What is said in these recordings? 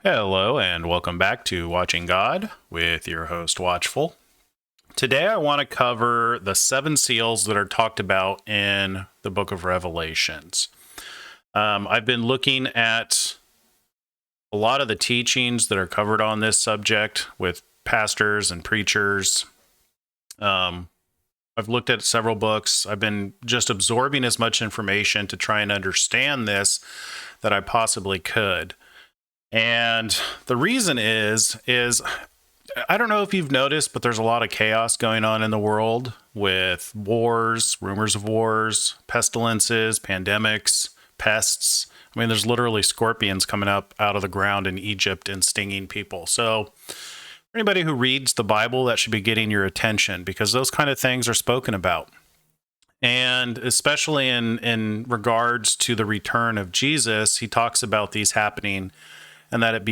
Hello, and welcome back to Watching God with your host, Watchful. Today, I want to cover the 7 seals that are talked about in the book of Revelations. I've been looking at a lot of the teachings that are covered on this subject with pastors and preachers. I've looked at several books. I've been just absorbing as much information to try and understand this that I possibly could. And the reason is I don't know if you've noticed, but there's a lot of chaos going on in the world with wars, rumors of wars, pestilences, pandemics, pests. I mean, there's literally scorpions coming up out of the ground in Egypt and stinging people. So for anybody who reads the Bible, that should be getting your attention because those kind of things are spoken about. And especially in regards to the return of Jesus, he talks about these happening and that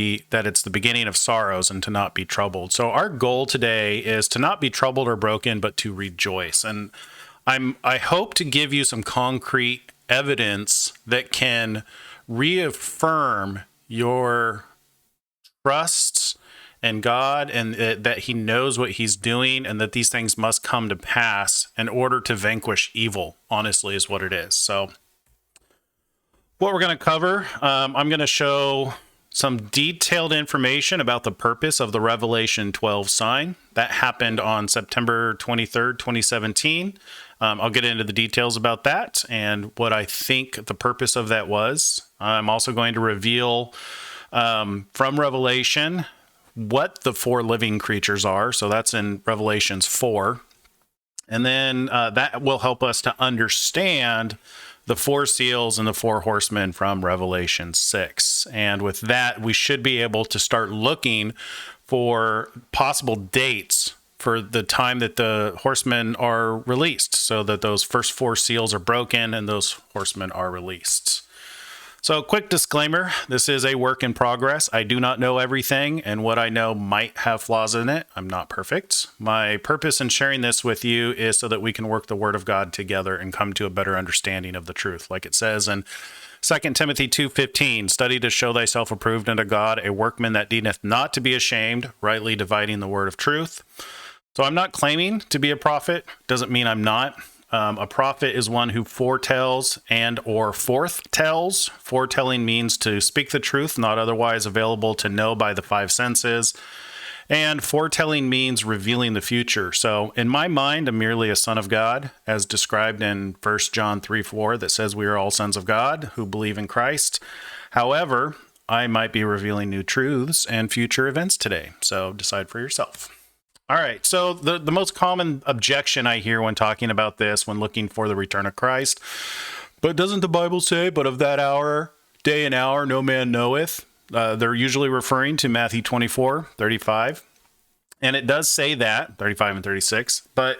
it's the beginning of sorrows and to not be troubled. So our goal today is to not be troubled or broken, but to rejoice. And I hope to give you some concrete evidence that can reaffirm your trust in God and that he knows what he's doing and that these things must come to pass in order to vanquish evil, honestly, is what it is. So what we're going to cover, I'm going to show some detailed information about the purpose of the Revelation 12 sign. That happened on September 23rd, 2017. I'll get into the details about that and what I think the purpose of that was. I'm also going to reveal from Revelation what the 4 living creatures are. So that's in Revelations 4. And then that will help us to understand the 4 seals and the 4 horsemen from Revelation 6. And with that, we should be able to start looking for possible dates for the time that the horsemen are released, so that those first 4 seals are broken and those horsemen are released. So quick disclaimer, this is a work in progress. I do not know everything, and what I know might have flaws in it. I'm not perfect. My purpose in sharing this with you is so that we can work the Word of God together and come to a better understanding of the truth. Like it says in 2 Timothy 2:15, study to show thyself approved unto God, a workman that needeth not to be ashamed, rightly dividing the word of truth. So I'm not claiming to be a prophet. Doesn't mean I'm not. A prophet is one who foretells and or forthtells. Foretelling means to speak the truth, not otherwise available to know by the 5 senses. And foretelling means revealing the future. So in my mind, I'm merely a son of God, as described in 1 John 3:4, that says we are all sons of God who believe in Christ. However, I might be revealing new truths and future events today. So decide for yourself. All right, so the most common objection I hear when talking about this, when looking for the return of Christ, but doesn't the Bible say, but of that hour, day and hour, no man knoweth? They're usually referring to Matthew 24:35, and it does say that, 35 and 36, but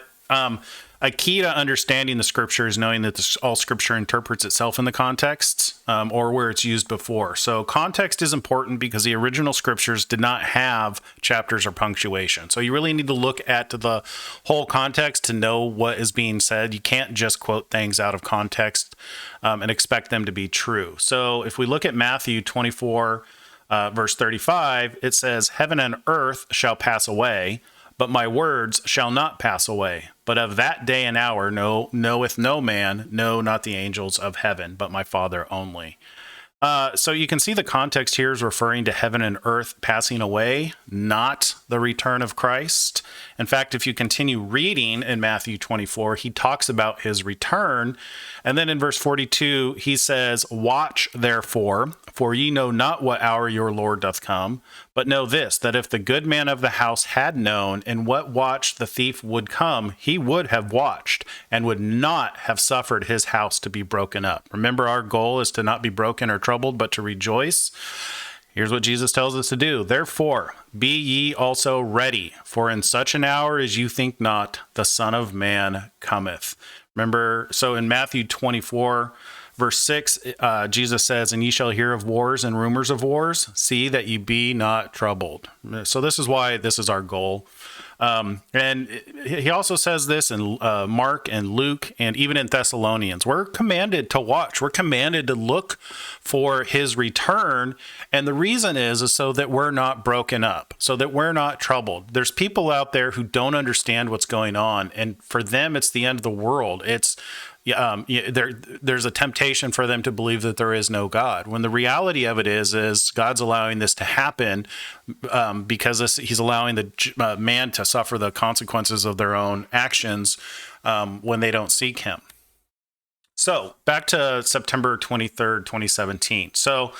a key to understanding the scripture is knowing that all scripture interprets itself in the context or where it's used before. So context is important because the original scriptures did not have chapters or punctuation. So you really need to look at the whole context to know what is being said. You can't just quote things out of context and expect them to be true. So if we look at Matthew 24, verse 35, it says, heaven and earth shall pass away, but my words shall not pass away. But of that day and hour knoweth no man, no, not the angels of heaven, but my Father only. So you can see the context here is referring to heaven and earth passing away, not the return of Christ. In fact, if you continue reading in Matthew 24, he talks about his return. And then in verse 42, he says, watch therefore, for ye know not what hour your Lord doth come. But know this, that if the good man of the house had known in what watch the thief would come, he would have watched and would not have suffered his house to be broken up. Remember, our goal is to not be broken or troubled, but to rejoice. Here's what Jesus tells us to do. Therefore, be ye also ready, for in such an hour as you think not, the Son of Man cometh. Remember, so in Matthew 24, verse 6, Jesus says, and ye shall hear of wars and rumors of wars. See that ye be not troubled. So this is why this is our goal. And he also says this in Mark and Luke and even in Thessalonians. We're commanded to watch. We're commanded to look for his return. And the reason is so that we're not broken up, so that we're not troubled. There's people out there who don't understand what's going on. And for them, it's the end of the world. There's a temptation for them to believe that there is no God, when the reality of it is God's allowing this to happen because he's allowing the man to suffer the consequences of their own actions when they don't seek him. So back to September 23rd, 2017. So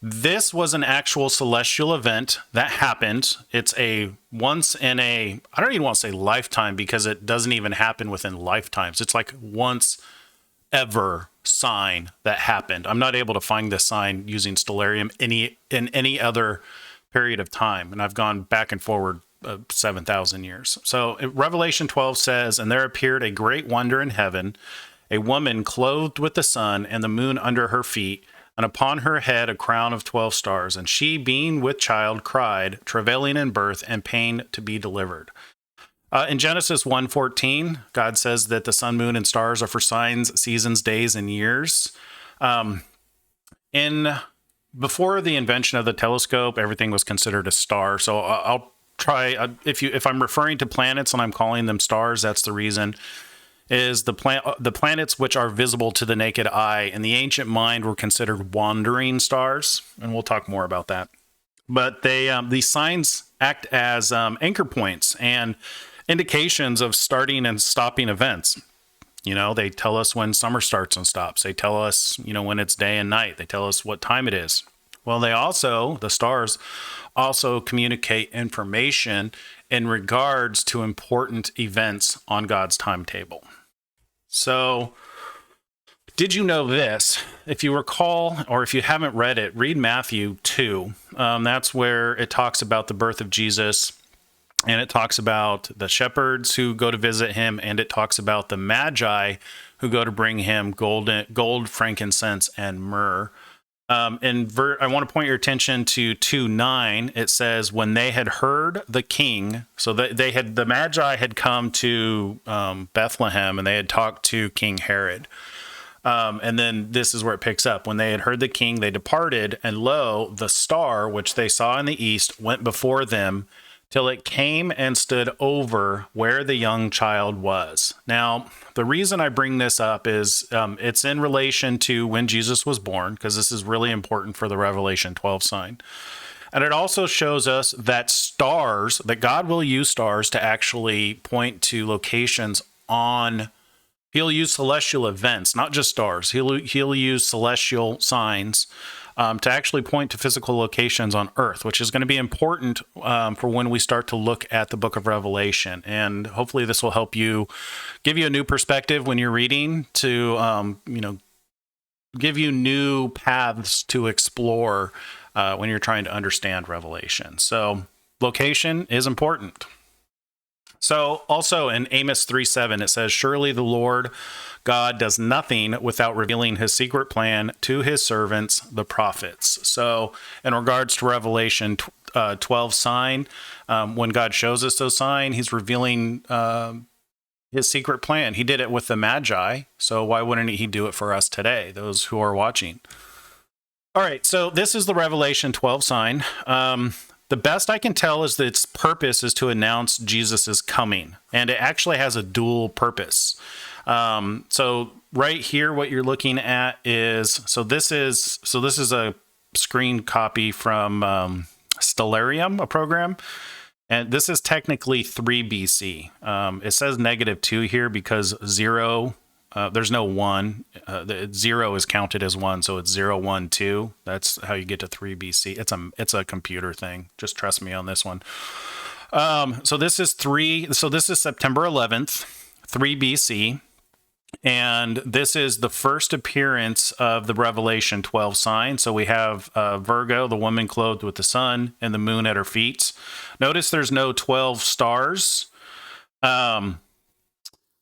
this was an actual celestial event that happened. It's a once in a, I don't even want to say lifetime, because it doesn't even happen within lifetimes. It's like once ever sign that happened. I'm not able to find this sign using stellarium in any other period of time. And I've gone back and forward 7,000 years. So Revelation 12 says, "And there appeared a great wonder in heaven, a woman clothed with the sun and the moon under her feet, and upon her head a crown of 12 stars. And she, being with child, cried, travailing in birth and pain to be delivered." In Genesis 1:14, God says that the sun, moon, and stars are for signs, seasons, days, and years. Before the invention of the telescope, everything was considered a star. So I'll try, if I'm referring to planets and I'm calling them stars, that's the reason. Is the planets which are visible to the naked eye in the ancient mind were considered wandering stars, and we'll talk more about that. But these signs act as anchor points and indications of starting and stopping events. They tell us when summer starts and stops. They tell us, when it's day and night. They tell us what time it is. Well, the stars also communicate information in regards to important events on God's timetable. So, did you know this? If you recall, or if you haven't read it, read Matthew 2. That's where it talks about the birth of Jesus, and it talks about the shepherds who go to visit him, and it talks about the Magi who go to bring him gold, frankincense, and myrrh. I want to point your attention to 2:9. It says, when they had heard the king, so the Magi had come to Bethlehem, and they had talked to King Herod. And then this is where it picks up. When they had heard the king, they departed, and lo, the star which they saw in the east went before them, till it came and stood over where the young child was. Now, the reason I bring this up is it's in relation to when Jesus was born, because this is really important for the Revelation 12 sign. And it also shows us that God will use stars to actually point to locations on. He'll use celestial events, not just stars. He'll use celestial signs to actually point to physical locations on Earth, which is going to be important for when we start to look at the book of Revelation. And hopefully this will help you, give you a new perspective when you're reading, to give you new paths to explore when you're trying to understand Revelation. So location is important. So also in Amos 3:7, it says, "Surely the Lord God does nothing without revealing his secret plan to his servants, the prophets." So in regards to Revelation 12 sign, when God shows us those signs, he's revealing his secret plan. He did it with the Magi, so why wouldn't he do it for us today, those who are watching? All right, so this is the Revelation 12 sign. The best I can tell is that its purpose is to announce Jesus' coming, and it actually has a dual purpose. So right here, what you're looking at is, this is a screen copy from Stellarium, a program, and this is technically 3 BC. It says -2 here because 0. There's no 1. 0 is counted as 1, so it's 0, 1, 2. That's how you get to 3 BC. It's a computer thing. Just trust me on this one. So this is September 11th, 3 BC. And this is the first appearance of the Revelation 12 sign. So we have Virgo, the woman clothed with the sun, and the moon at her feet. Notice there's no 12 stars.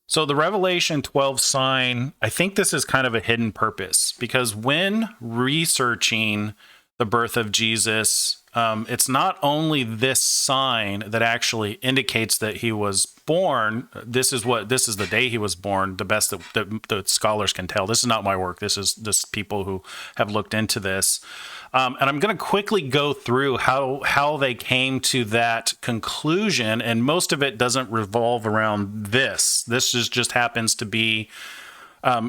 So the Revelation 12 sign, I think this is kind of a hidden purpose, because when researching the birth of Jesus, it's not only this sign that actually indicates that he was born. This is the day he was born. The best that the scholars can tell. This is not my work. This is just people who have looked into this. And I'm going to quickly go through how they came to that conclusion. And most of it doesn't revolve around this. This just happens to be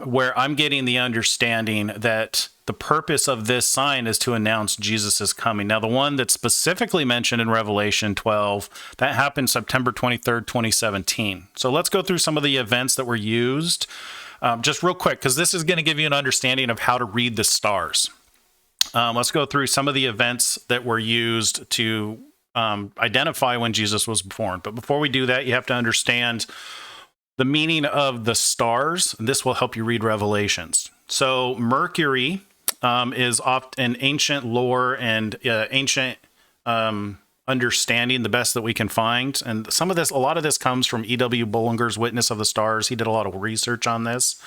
where I'm getting the understanding that the purpose of this sign is to announce Jesus' coming. Now, the one that's specifically mentioned in Revelation 12, that happened September 23rd, 2017. So let's go through some of the events that were used just real quick, because this is going to give you an understanding of how to read the stars. Let's go through some of the events that were used to identify when Jesus was born. But before we do that, you have to understand the meaning of the stars. This will help you read Revelations. So Mercury is often in ancient lore and ancient understanding, the best that we can find. And a lot of this comes from E.W. Bullinger's Witness of the Stars. He did a lot of research on this.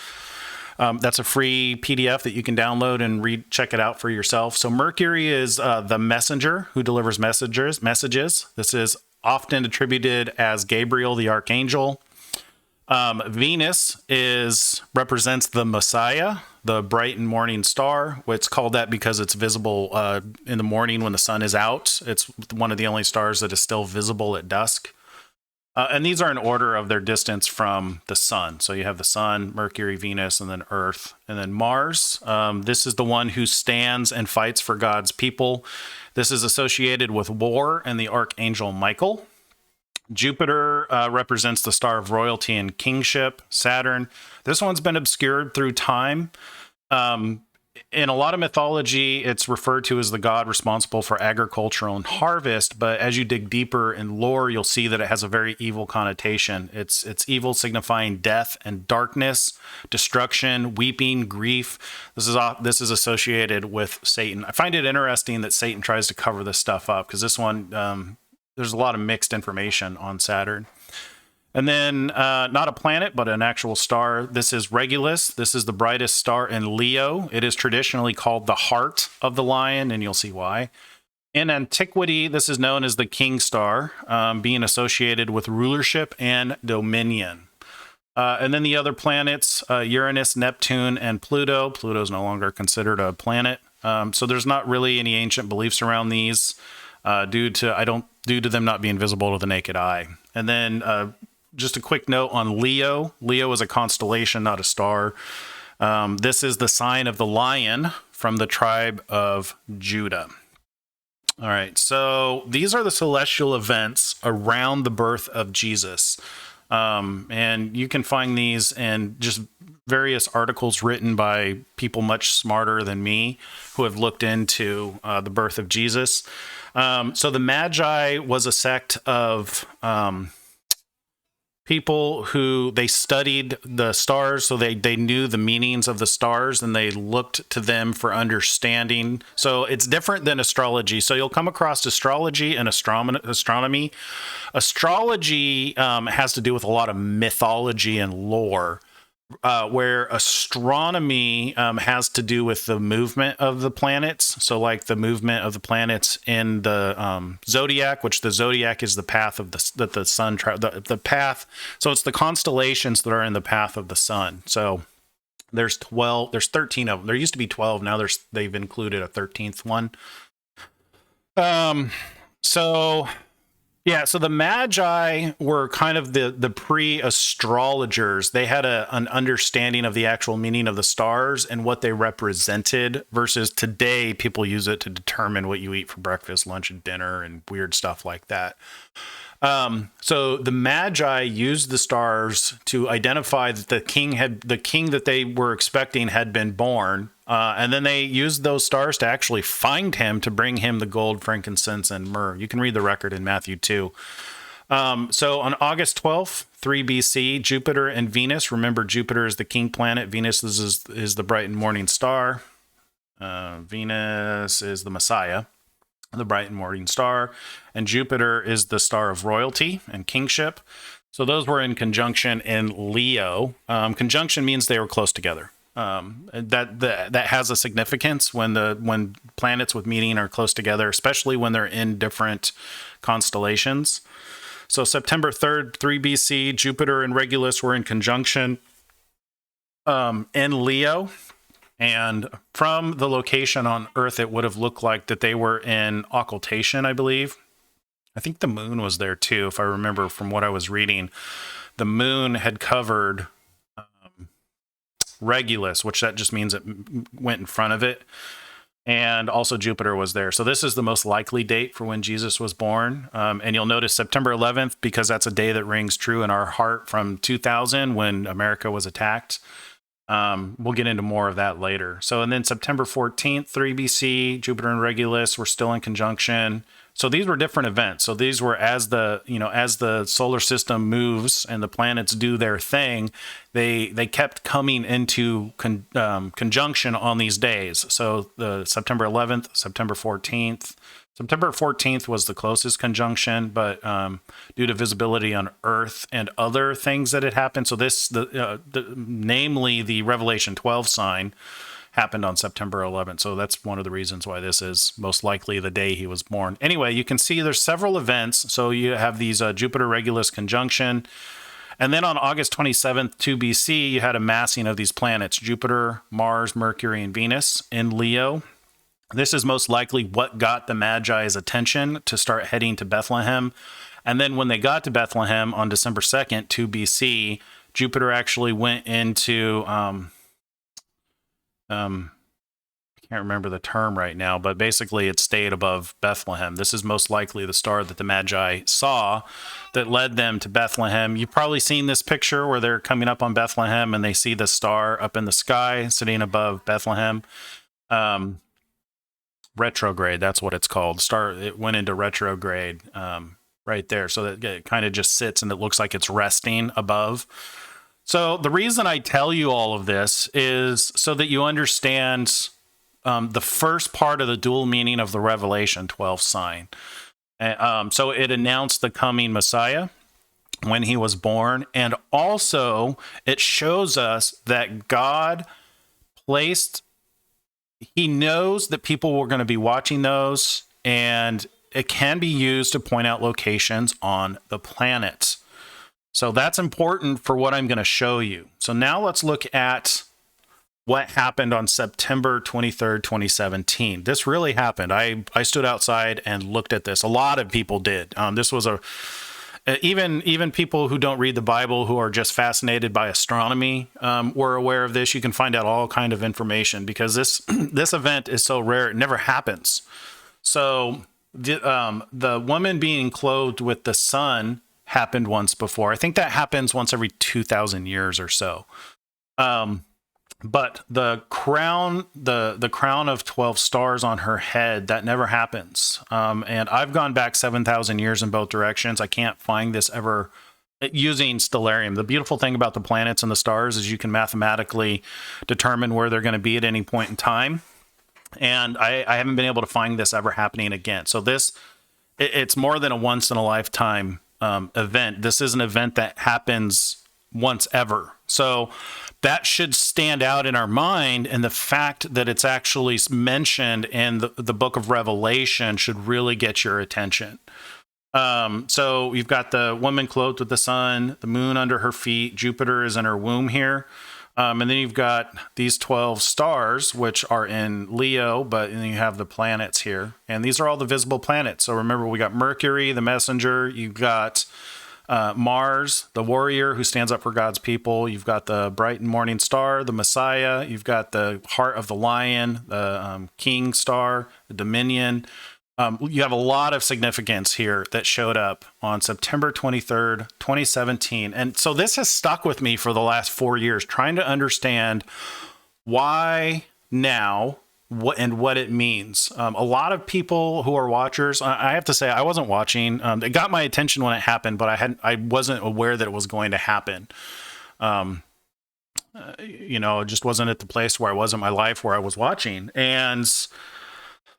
That's a free PDF that you can download and check it out for yourself. So Mercury is the messenger who delivers messages. This is often attributed as Gabriel, the archangel. Venus represents the Messiah, the bright and morning star. It's called that because it's visible in the morning when the sun is out. It's one of the only stars that is still visible at dusk. And these are in order of their distance from the sun. So you have the sun, Mercury, Venus, and then Earth. And then Mars. This is the one who stands and fights for God's people. This is associated with war and the archangel Michael. Jupiter represents the star of royalty and kingship. Saturn. This one's been obscured through time. In a lot of mythology, it's referred to as the god responsible for agriculture and harvest. But as you dig deeper in lore, you'll see that it has a very evil connotation. It's evil signifying death and darkness, destruction, weeping, grief. This is associated with Satan. I find it interesting that Satan tries to cover this stuff up, because this one, there's a lot of mixed information on Saturn. And then not a planet, but an actual star. This is Regulus. This is the brightest star in Leo. It is traditionally called the heart of the lion, and you'll see why. In antiquity, this is known as the king star, being associated with rulership and dominion. And then the other planets, Uranus, Neptune, and Pluto. Pluto is no longer considered a planet. So there's not really any ancient beliefs around these due to them not being visible to the naked eye. And then just a quick note on Leo. Leo is a constellation, not a star. This is the sign of the lion from the tribe of Judah. All right, so these are the celestial events around the birth of Jesus. And you can find these in just various articles written by people much smarter than me who have looked into the birth of Jesus. So the Magi was a sect of people who they studied the stars, so they knew the meanings of the stars, and they looked to them for understanding. So it's different than astrology. So you'll come across astrology and astronomy. Astrology has to do with a lot of mythology and lore, where astronomy has to do with the movement of the planets. So like the movement of the planets in the zodiac, which the zodiac is the path of the sun, the path. So it's the constellations that are in the path of the sun. So there's 13 of them. There used to be 12. Now they've included a 13th one. So the Magi were kind of the pre-astrologers. They had an understanding of the actual meaning of the stars and what they represented, versus today people use it to determine what you eat for breakfast, lunch, and dinner, and weird stuff like that. So the Magi used the stars to identify that the king that they were expecting had been born. And then they used those stars to actually find him, to bring him the gold, frankincense, and myrrh. You can read the record in Matthew 2. So on August 12th, 3 BC, Jupiter and Venus. Remember, Jupiter is the king planet. Venus is the bright and morning star. Venus is the Messiah, the bright and morning star. And Jupiter is the star of royalty and kingship. So those were in conjunction in Leo. Conjunction means they were close together. That has a significance when planets with meaning are close together, especially when they're in different constellations. So September 3rd, 3 BC, Jupiter and Regulus were in conjunction in Leo. And from the location on Earth, it would have looked like that they were in occultation, I believe. I think the moon was there too, if I remember from what I was reading. The moon had covered Regulus, which that just means it went in front of it. And also Jupiter was there. So this is the most likely date for when Jesus was born. And you'll notice September 11th, because that's a day that rings true in our heart from 2000 when America was attacked. We'll get into more of that later. So, and then September 14th, 3 BC, Jupiter and Regulus were still in conjunction. So these were different events. So these were as the solar system moves and the planets do their thing, they kept coming into conjunction on these days. So the September 11th, September 14th. September 14th was the closest conjunction, but due to visibility on Earth and other things that had happened. So namely the Revelation 12 sign happened on September 11th. So that's one of the reasons why this is most likely the day he was born. Anyway, you can see there's several events. So you have these Jupiter Regulus conjunction. And then on August 27th, 2 BC, you had a massing of these planets, Jupiter, Mars, Mercury, and Venus in Leo. This is most likely what got the Magi's attention to start heading to Bethlehem. And then when they got to Bethlehem on December 2nd, 2 BC, Jupiter actually went into... I can't remember the term right now, but basically it stayed above Bethlehem. This is most likely the star that the Magi saw that led them to Bethlehem. You've probably seen this picture where they're coming up on Bethlehem and they see the star up in the sky sitting above Bethlehem. Retrograde, that's what it's called. It went into retrograde right there. So that it kind of just sits and it looks like it's resting above. So the reason I tell you all of this is so that you understand the first part of the dual meaning of the Revelation 12 sign. So it announced the coming Messiah when he was born. And also it shows us that God he knows that people were going to be watching those, and it can be used to point out locations on the planet. So that's important for what I'm going to show you. So now let's look at what happened on September 23rd, 2017. This really happened. I stood outside and looked at this. A lot of people did. This was even people who don't read the Bible, who are just fascinated by astronomy, were aware of this. You can find out all kind of information because this event is so rare. It never happens. So the woman being clothed with the sun happened once before. I think that happens once every 2,000 years or so. But the crown of 12 stars on her head, that never happens. And I've gone back 7,000 years in both directions. I can't find this ever using stellarium. The beautiful thing about the planets and the stars is you can mathematically determine where they're going to be at any point in time. And I haven't been able to find this ever happening again. So it's more than a once in a lifetime event. This is an event that happens once ever. So that should stand out in our mind, and the fact that it's actually mentioned in the book of Revelation should really get your attention. So you've got the woman clothed with the sun, the moon under her feet, Jupiter is in her womb here. And then you've got these 12 stars, which are in Leo, but then you have the planets here. And these are all the visible planets. So remember, we got Mercury, the messenger. You've got Mars, the warrior who stands up for God's people. You've got the bright and morning star, the Messiah. You've got the heart of the lion, the king star, the dominion. You have a lot of significance here that showed up on September 23rd, 2017. And so this has stuck with me for the last 4 years, trying to understand why now, what it means. A lot of people who are watchers, I have to say, I wasn't watching. It got my attention when it happened, but I wasn't aware that it was going to happen. It just wasn't at the place where I was in my life where I was watching.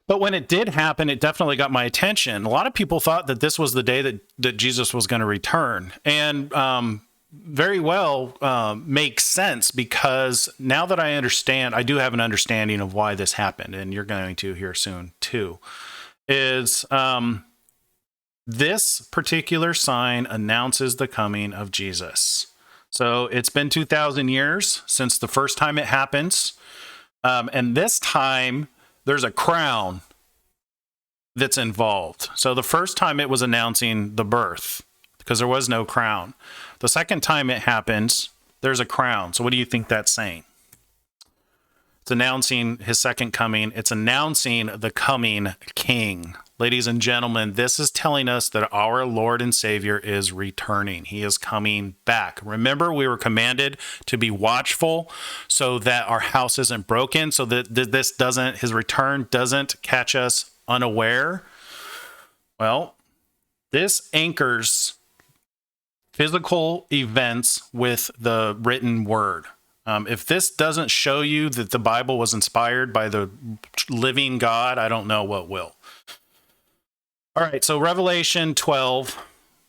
But when it did happen, it definitely got my attention. A lot of people thought that this was the day that Jesus was going to return. And very well makes sense, because now that I understand, I do have an understanding of why this happened, and you're going to here soon too, is this particular sign announces the coming of Jesus. So it's been 2,000 years since the first time it happens. And this time there's a crown that's involved. So the first time it was announcing the birth, because there was no crown. The second time it happens, there's a crown. So what do you think that's saying? It's announcing his second coming. It's announcing the coming king. Ladies and gentlemen, this is telling us that our Lord and Savior is returning. He is coming back. Remember, we were commanded to be watchful so that our house isn't broken, so that his return doesn't catch us unaware. Well, this anchors physical events with the written word. If this doesn't show you that the Bible was inspired by the living God, I don't know what will. All right, so Revelation 12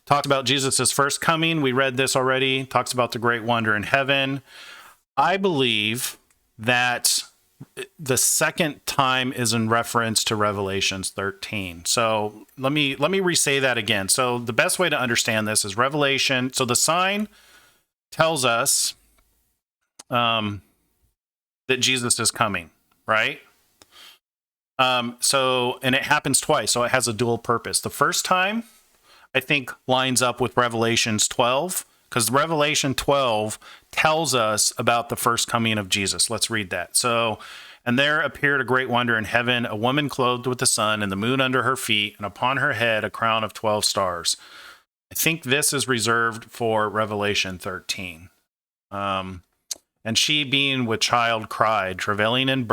talks about Jesus' first coming. We read this already. Talks about the great wonder in heaven. I believe that the second time is in reference to Revelation 13. So let me re-say that again. So the best way to understand this is Revelation. So the sign tells us that Jesus is coming, right? And it happens twice, so it has a dual purpose. The first time, I think, lines up with Revelations 12, because Revelation 12 tells us about the first coming of Jesus. Let's read that. So, and there appeared a great wonder in heaven, a woman clothed with the sun and the moon under her feet, and upon her head a crown of 12 stars. I think this is reserved for Revelation 13. And she, being with child, cried, travailing in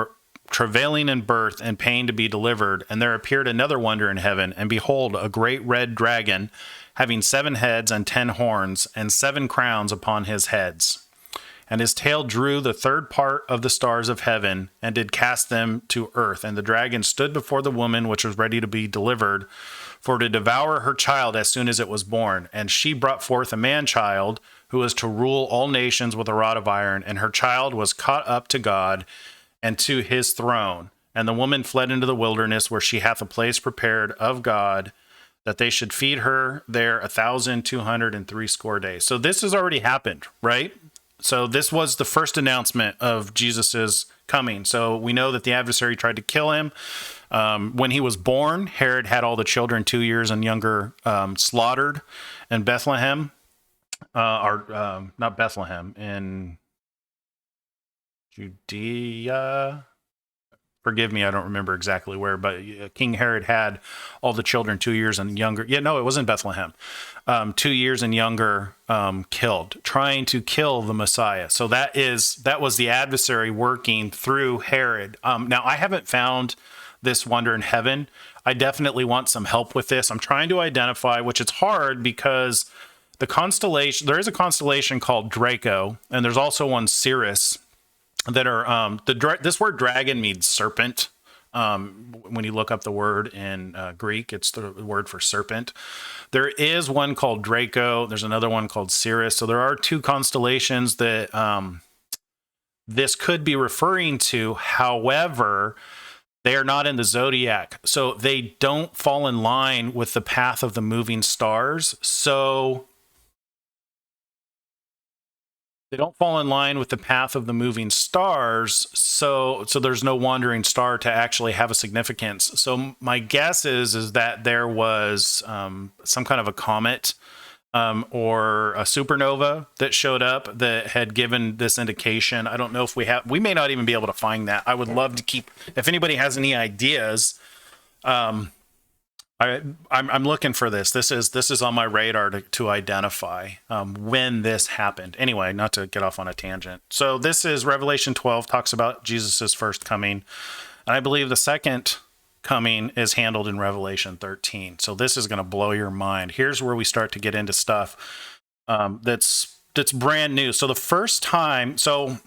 birth and pain to be delivered. And there appeared another wonder in heaven, and behold, a great red dragon, having 7 heads and 10 horns, and 7 crowns upon his heads. And his tail drew the third part of the stars of heaven, and did cast them to earth. And the dragon stood before the woman which was ready to be delivered, for to devour her child as soon as it was born. And she brought forth a man-child, who was to rule all nations with a rod of iron. And her child was caught up to God and to his throne. And the woman fled into the wilderness, where she hath a place prepared of God, that they should feed her there 1,260 days. So this has already happened, right? So this was the first announcement of Jesus's coming. So we know that the adversary tried to kill him. When he was born, Herod had all the children 2 years and younger slaughtered in Bethlehem, not Bethlehem, in Judea. Forgive me, I don't remember exactly where, but King Herod had all the children 2 years and younger. Yeah, no, it was in Bethlehem. 2 years and younger killed, trying to kill the Messiah. So that was the adversary working through Herod. Now, I haven't found this wonder in heaven. I definitely want some help with this. I'm trying to identify, which it's hard because there is a constellation called Draco, and there's also one Sirius, that are this word dragon means serpent. When you look up the word in Greek, it's the word for serpent. There is one called Draco. There's another one called Sirius. So there are 2 constellations that this could be referring to. However, they are not in the zodiac, so they don't fall in line with the path of the moving stars. So they don't fall in line with the path of the moving stars, so there's no wandering star to actually have a significance. So my guess is that there was some kind of a comet or a supernova that showed up that had given this indication. I don't know if we may not even be able to find that. I would love to if anybody has any ideas, I'm looking for this. This is on my radar to identify when this happened. Anyway, not to get off on a tangent. So this is Revelation 12, talks about Jesus's first coming. And I believe the second coming is handled in Revelation 13. So this is going to blow your mind. Here's where we start to get into stuff that's brand new. So the first time, so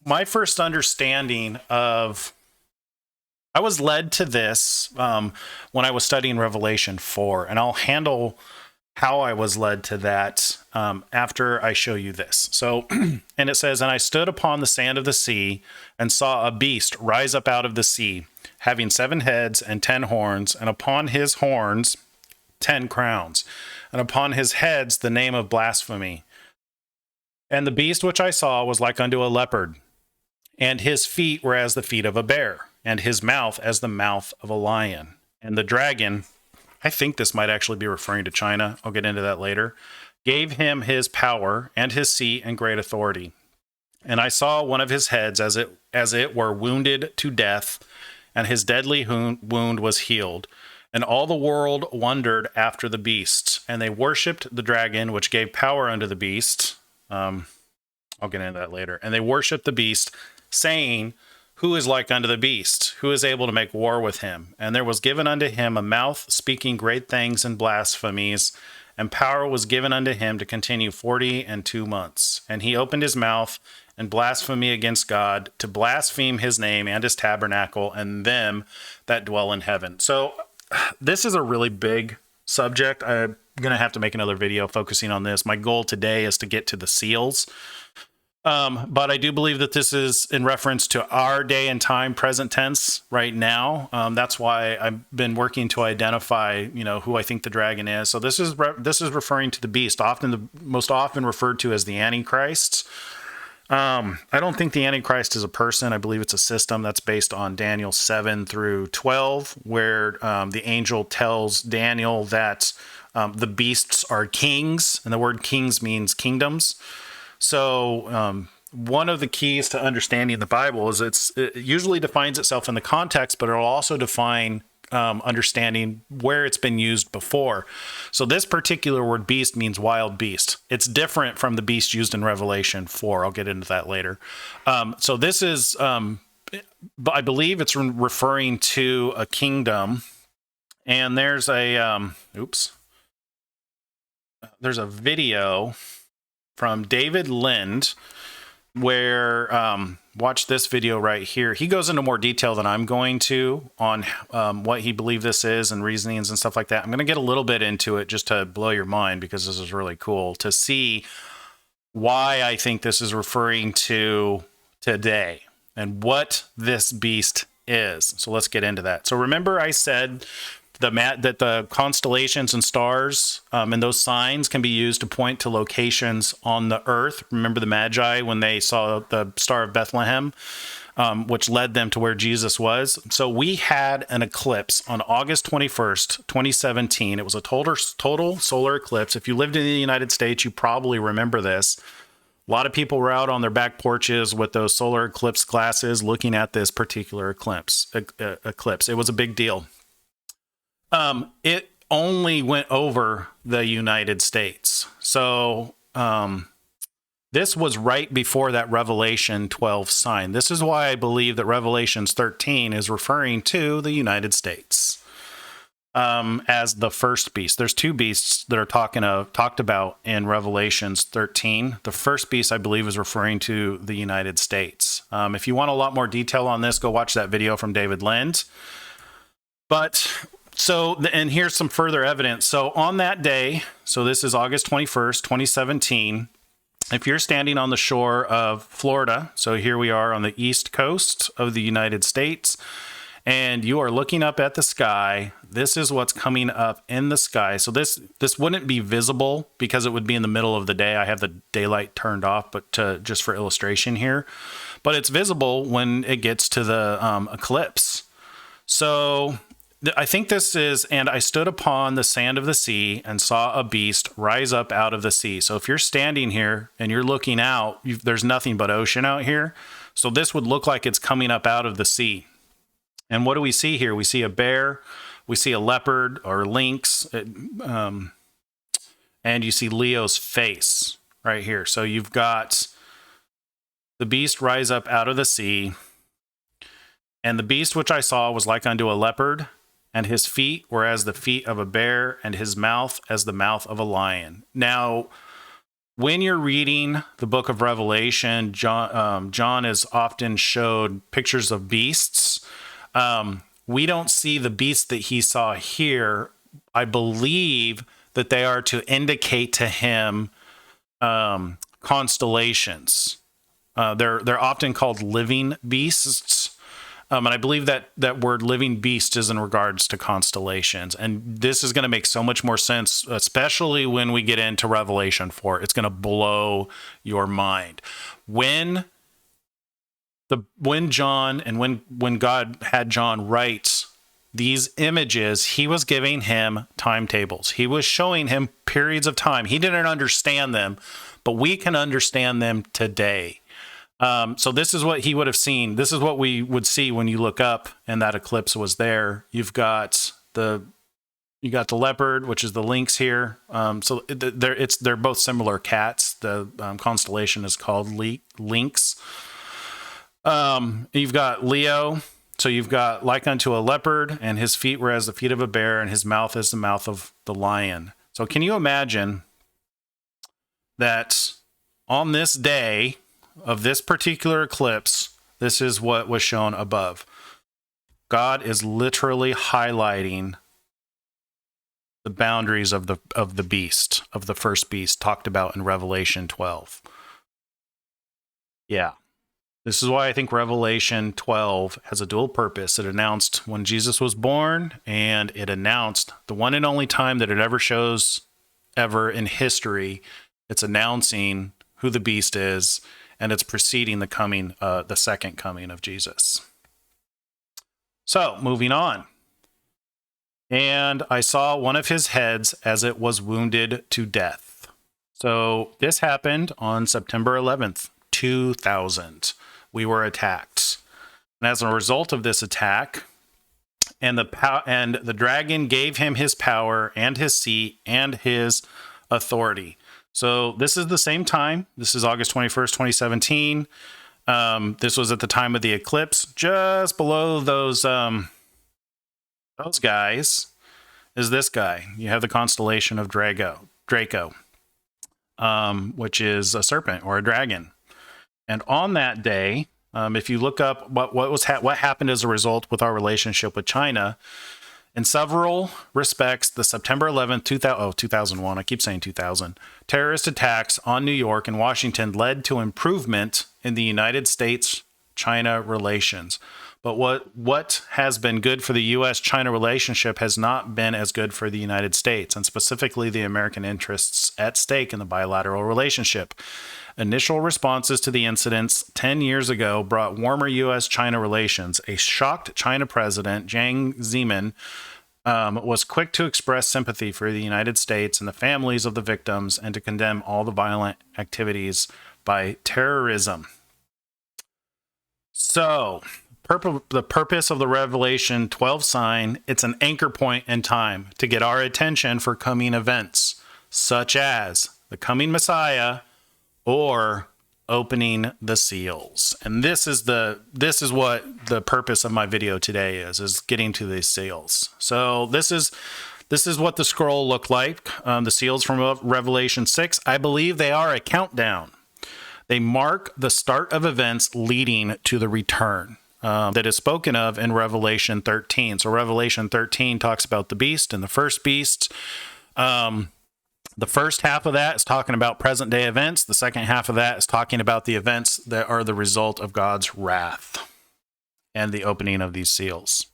my first understanding of, I was led to this when I was studying Revelation 4, and I'll handle how I was led to that after I show you this. So, and it says, "And I stood upon the sand of the sea and saw a beast rise up out of the sea, having 7 heads and 10 horns, and upon his horns 10 crowns, and upon his heads the name of blasphemy. And the beast which I saw was like unto a leopard, and his feet were as the feet of a bear, and his mouth as the mouth of a lion. And the dragon," I think this might actually be referring to China, I'll get into that later, "gave him his power and his seat and great authority. And I saw one of his heads as it were wounded to death, and his deadly wound was healed. And all the world wondered after the beast, and they worshipped the dragon, which gave power unto the beast." I'll get into that later. "And they worshipped the beast, saying, Who is like unto the beast? Who is able to make war with him? And there was given unto him a mouth speaking great things and blasphemies, and power was given unto him to continue 42 months. And he opened his mouth and blasphemy against God, to blaspheme his name and his tabernacle and them that dwell in heaven." So this is a really big subject. I'm going to have to make another video focusing on this. My goal today is to get to the seals. But I do believe that this is in reference to our day and time, present tense, right now. That's why I've been working to identify, who I think the dragon is. So this is referring to the beast, most often referred to as the Antichrist. I don't think the Antichrist is a person. I believe it's a system that's based on Daniel 7 through 12, where the angel tells Daniel that the beasts are kings, and the word kings means kingdoms. So one of the keys to understanding the Bible is it usually defines itself in the context, but it'll also define understanding where it's been used before. So this particular word beast means wild beast. It's different from the beast used in Revelation 4. I'll get into that later. So this is, I believe it's referring to a kingdom. And there's there's a video from David Lind where, watch this video right here. He goes into more detail than I'm going to on what he believes this is and reasonings and stuff like that. I'm going to get a little bit into it just to blow your mind, because this is really cool to see why I think this is referring to today and what this beast is. So let's get into that. So remember I said that the constellations and stars and those signs can be used to point to locations on the earth. Remember the Magi when they saw the Star of Bethlehem, which led them to where Jesus was. So we had an eclipse on August 21st, 2017. It was a total solar eclipse. If you lived in the United States, you probably remember this. A lot of people were out on their back porches with those solar eclipse glasses looking at this particular eclipse. It was a big deal. It only went over the United States. So this was right before that Revelation 12 sign. This is why I believe that Revelations 13 is referring to the United States as the first beast. There's 2 beasts that are talked about in Revelations 13. The first beast, I believe, is referring to the United States. If you want a lot more detail on this, go watch that video from David Lind. And here's some further evidence. So on that day, so this is August 21st, 2017, if you're standing on the shore of Florida, so here we are on the east coast of the United States, and you are looking up at the sky, this is what's coming up in the sky. So this wouldn't be visible because it would be in the middle of the day. I have the daylight turned off, but just for illustration here. But it's visible when it gets to the eclipse. So I think this is, "And I stood upon the sand of the sea and saw a beast rise up out of the sea." So if you're standing here and you're looking out, there's nothing but ocean out here. So this would look like it's coming up out of the sea. And what do we see here? We see a bear, we see a leopard or lynx, and you see Leo's face right here. So you've got the beast rise up out of the sea. "And the beast which I saw was like unto a leopard, and his feet were as the feet of a bear, and his mouth as the mouth of a lion." Now, when you're reading the book of Revelation, John is often showed pictures of beasts. We don't see the beast that he saw here. I believe that they are to indicate to him constellations. They're often called living beasts. And I believe that word living beast is in regards to constellations. And this is going to make so much more sense, especially when we get into Revelation 4. It's going to blow your mind. When John and when God had John write these images, he was giving him timetables. He was showing him periods of time. He didn't understand them, but we can understand them today. So this is what he would have seen. This is what we would see when you look up and that eclipse was there. You've got the leopard, which is the lynx here. So they're both similar cats. The constellation is called lynx. You've got Leo. So you've got like unto a leopard, and his feet were as the feet of a bear, and his mouth is the mouth of the lion. So can you imagine that on this day of this particular eclipse, this is what was shown above? God is literally highlighting the boundaries of the beast, of the first beast talked about in Revelation 12. Yeah. This is why I think Revelation 12 has a dual purpose. It announced when Jesus was born, and it announced the one and only time that it ever shows ever in history. It's announcing who the beast is, and it's preceding the second coming of Jesus. So, moving on. And I saw one of his heads as it was wounded to death. So this happened on September 11th, 2000. We were attacked. And as a result of this attack, and the dragon gave him his power and his seat and his authority. So this is the same time. This is August 21st, 2017. This was at the time of the eclipse. Just below those guys is this guy. You have the constellation of Draco, which is a serpent or a dragon. And on that day, if you look up what happened as a result with our relationship with China, in several respects, the September 11th, 2001, I keep saying 2000, terrorist attacks on New York and Washington led to improvement in the United States-China relations. But what has been good for the U.S.-China relationship has not been as good for the United States, and specifically the American interests at stake in the bilateral relationship. Initial responses to the incidents 10 years ago brought warmer U.S.-China relations. A shocked China president, Jiang Zemin, was quick to express sympathy for the United States and the families of the victims and to condemn all the violent activities by terrorism. So, the purpose of the Revelation 12 sign, it's an anchor point in time to get our attention for coming events, such as the coming Messiah or opening the seals. And this is what the purpose of my video today is getting to these seals. So this is what the scroll looked like. The seals from Revelation 6, I believe they are a countdown. They mark the start of events leading to the return that is spoken of in Revelation 13. So Revelation 13 talks about the beast and the first beast. The first half of that is talking about present day events. The second half of that is talking about the events that are the result of God's wrath and the opening of these seals.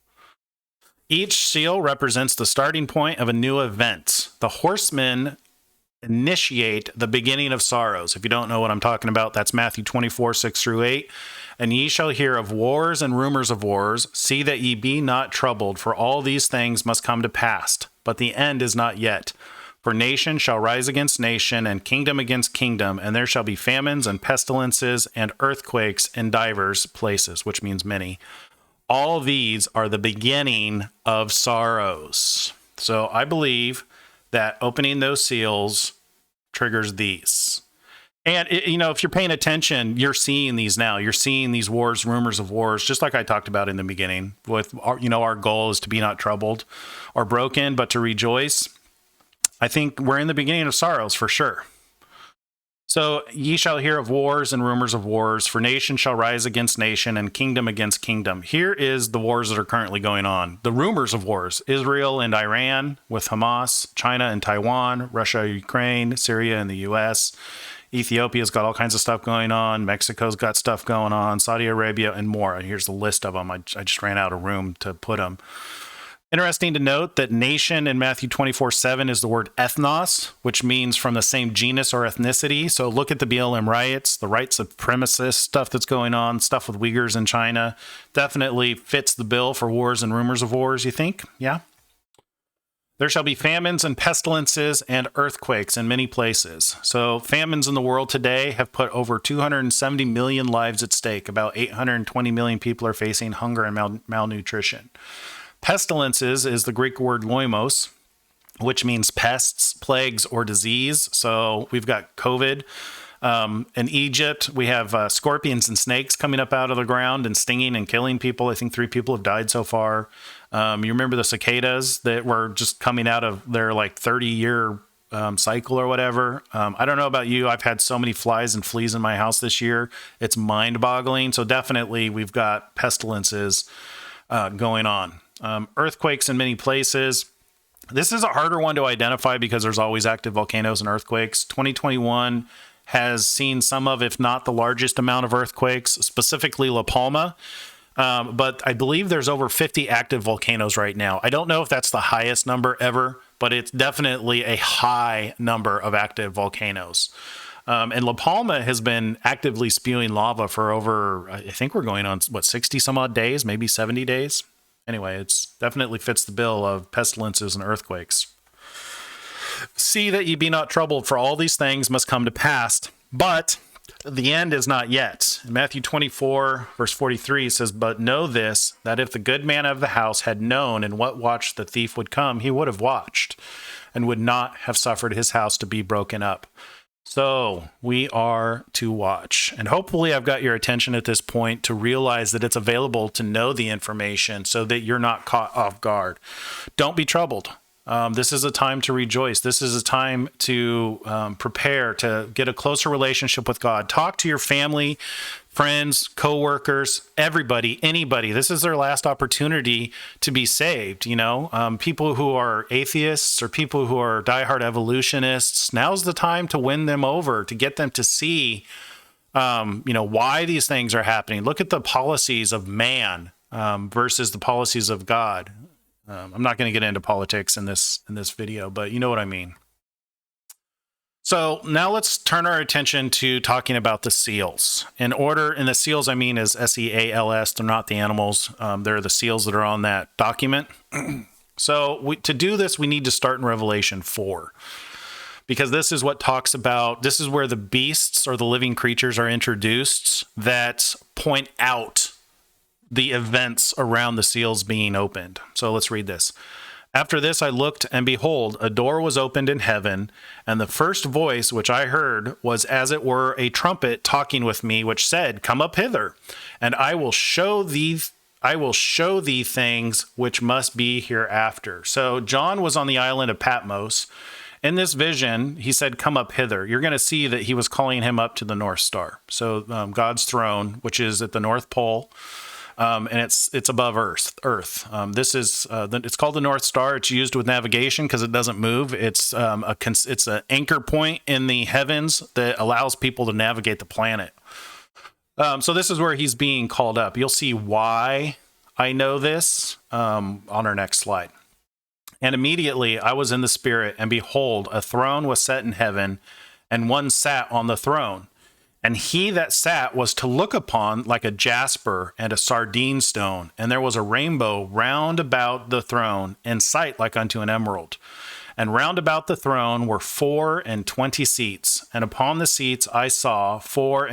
Each seal represents the starting point of a new event. The horsemen initiate the beginning of sorrows. If you don't know what I'm talking about, that's Matthew 24, 6-8. And ye shall hear of wars and rumors of wars. See that ye be not troubled, for all these things must come to pass. But the end is not yet. For nation shall rise against nation, and kingdom against kingdom, and there shall be famines and pestilences and earthquakes in divers places, which means many. All these are the beginning of sorrows. So I believe that opening those seals triggers these. And, if you're paying attention, you're seeing these now. You're seeing these wars, rumors of wars, just like I talked about in the beginning. With our goal is to be not troubled or broken, but to rejoice. I think we're in the beginning of sorrows for sure. So ye shall hear of wars and rumors of wars, for nation shall rise against nation and kingdom against kingdom. Here is the wars that are currently going on. The rumors of wars: Israel and Iran with Hamas, China and Taiwan, Russia, Ukraine, Syria and the US. Ethiopia's got all kinds of stuff going on. Mexico's got stuff going on. Saudi Arabia and more. And here's the list of them. I just ran out of room to put them. Interesting to note that nation in Matthew 24:7 is the word ethnos, which means from the same genus or ethnicity. So look at the BLM riots, the white supremacist stuff that's going on, stuff with Uyghurs in China. Definitely fits the bill for wars and rumors of wars, you think? Yeah? There shall be famines and pestilences and earthquakes in many places. So famines in the world today have put over 270 million lives at stake. About 820 million people are facing hunger and malnutrition. Pestilences is the Greek word loimos, which means pests, plagues, or disease. So we've got COVID. In Egypt, we have scorpions and snakes coming up out of the ground and stinging and killing people. I think 3 people have died so far. You remember the cicadas that were just coming out of their like 30-year cycle or whatever. I don't know about you. I've had so many flies and fleas in my house this year. It's mind-boggling. So definitely we've got pestilences going on. Earthquakes in many places. This is a harder one to identify because there's always active volcanoes and earthquakes. 2021 has seen some of, if not the largest amount of earthquakes, specifically La Palma. But I believe there's over 50 active volcanoes right now. I don't know if that's the highest number ever, but it's definitely a high number of active volcanoes. And La Palma has been actively spewing lava for over, I think we're going on, 60 some odd days, maybe 70 days. Anyway, it's definitely fits the bill of pestilences and earthquakes. See that ye be not troubled, for all these things must come to pass, but the end is not yet. In Matthew 24, verse 43 says, but know this, that if the good man of the house had known in what watch the thief would come, he would have watched and would not have suffered his house to be broken up. So we are to watch. And hopefully I've got your attention at this point to realize that it's available to know the information so that you're not caught off guard. Don't be troubled. This is a time to rejoice. This is a time to prepare to get a closer relationship with God. Talk to your family, friends, co-workers, everybody, anybody. This is their last opportunity to be saved. You know, people who are atheists or people who are diehard evolutionists, now's the time to win them over, to get them to see, why these things are happening. Look at the policies of man versus the policies of God. I'm not going to get into politics in this video, but you know what I mean. So now let's turn our attention to talking about the seals. And the seals I mean is SEALS. They're not the animals. They're the seals that are on that document. So to do this, we need to start in Revelation 4. Because this is what talks about, this is where the beasts or the living creatures are introduced that point out the events around the seals being opened. So let's read this. After this I looked, and behold, a door was opened in heaven, and the first voice which I heard was as it were a trumpet talking with me, which said, come up hither, and I will show thee things which must be hereafter. So John was on the island of Patmos. In this vision, he said, come up hither. You're going to see that he was calling him up to the North Star. So God's throne, which is at the North Pole. And it's above Earth. This is it's called the North Star. It's used with navigation because it doesn't move. It's an anchor point in the heavens that allows people to navigate the planet. So this is where he's being called up. You'll see why I know this on our next slide. And immediately I was in the Spirit, and behold, a throne was set in heaven, and one sat on the throne. And he that sat was to look upon like a jasper and a sardine stone. And there was a rainbow round about the throne, in sight like unto an emerald. And round about the throne were 24 seats. And upon the seats I saw 24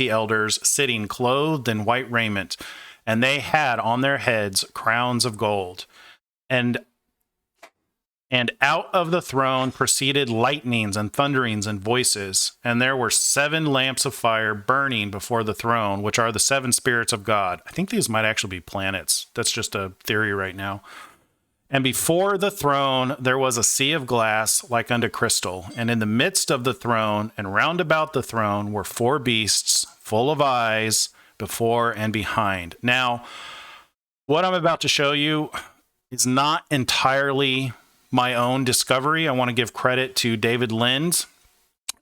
elders sitting, clothed in white raiment. And they had on their heads crowns of gold. And out of the throne proceeded lightnings and thunderings and voices. And there were 7 lamps of fire burning before the throne, which are the 7 spirits of God. I think these might actually be planets. That's just a theory right now. And before the throne there was a sea of glass like unto crystal, and in the midst of the throne and round about the throne were four beasts full of eyes before and behind. Now, what I'm about to show you is not entirely my own discovery. I want to give credit to David Lind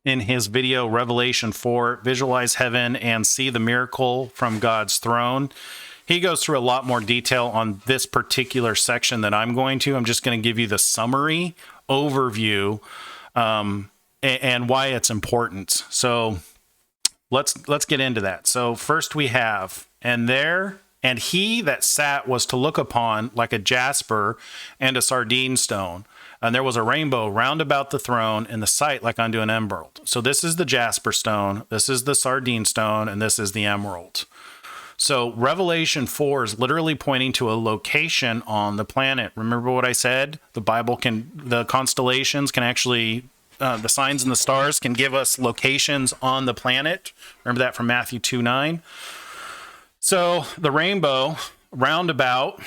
in his video Revelation 4, Visualize Heaven and See the Miracle from God's Throne. He goes through a lot more detail on this particular section than I'm going to. I'm just going to give you the summary overview and why it's important. So let's get into that. So first we have, and he that sat was to look upon like a jasper and a sardine stone. And there was a rainbow round about the throne in the sight like unto an emerald. So this is the jasper stone, this is the sardine stone, and this is the emerald. So Revelation 4 is literally pointing to a location on the planet. Remember what I said? The constellations can actually, the signs and the stars can give us locations on the planet. Remember that from Matthew 2:9. So the rainbow roundabout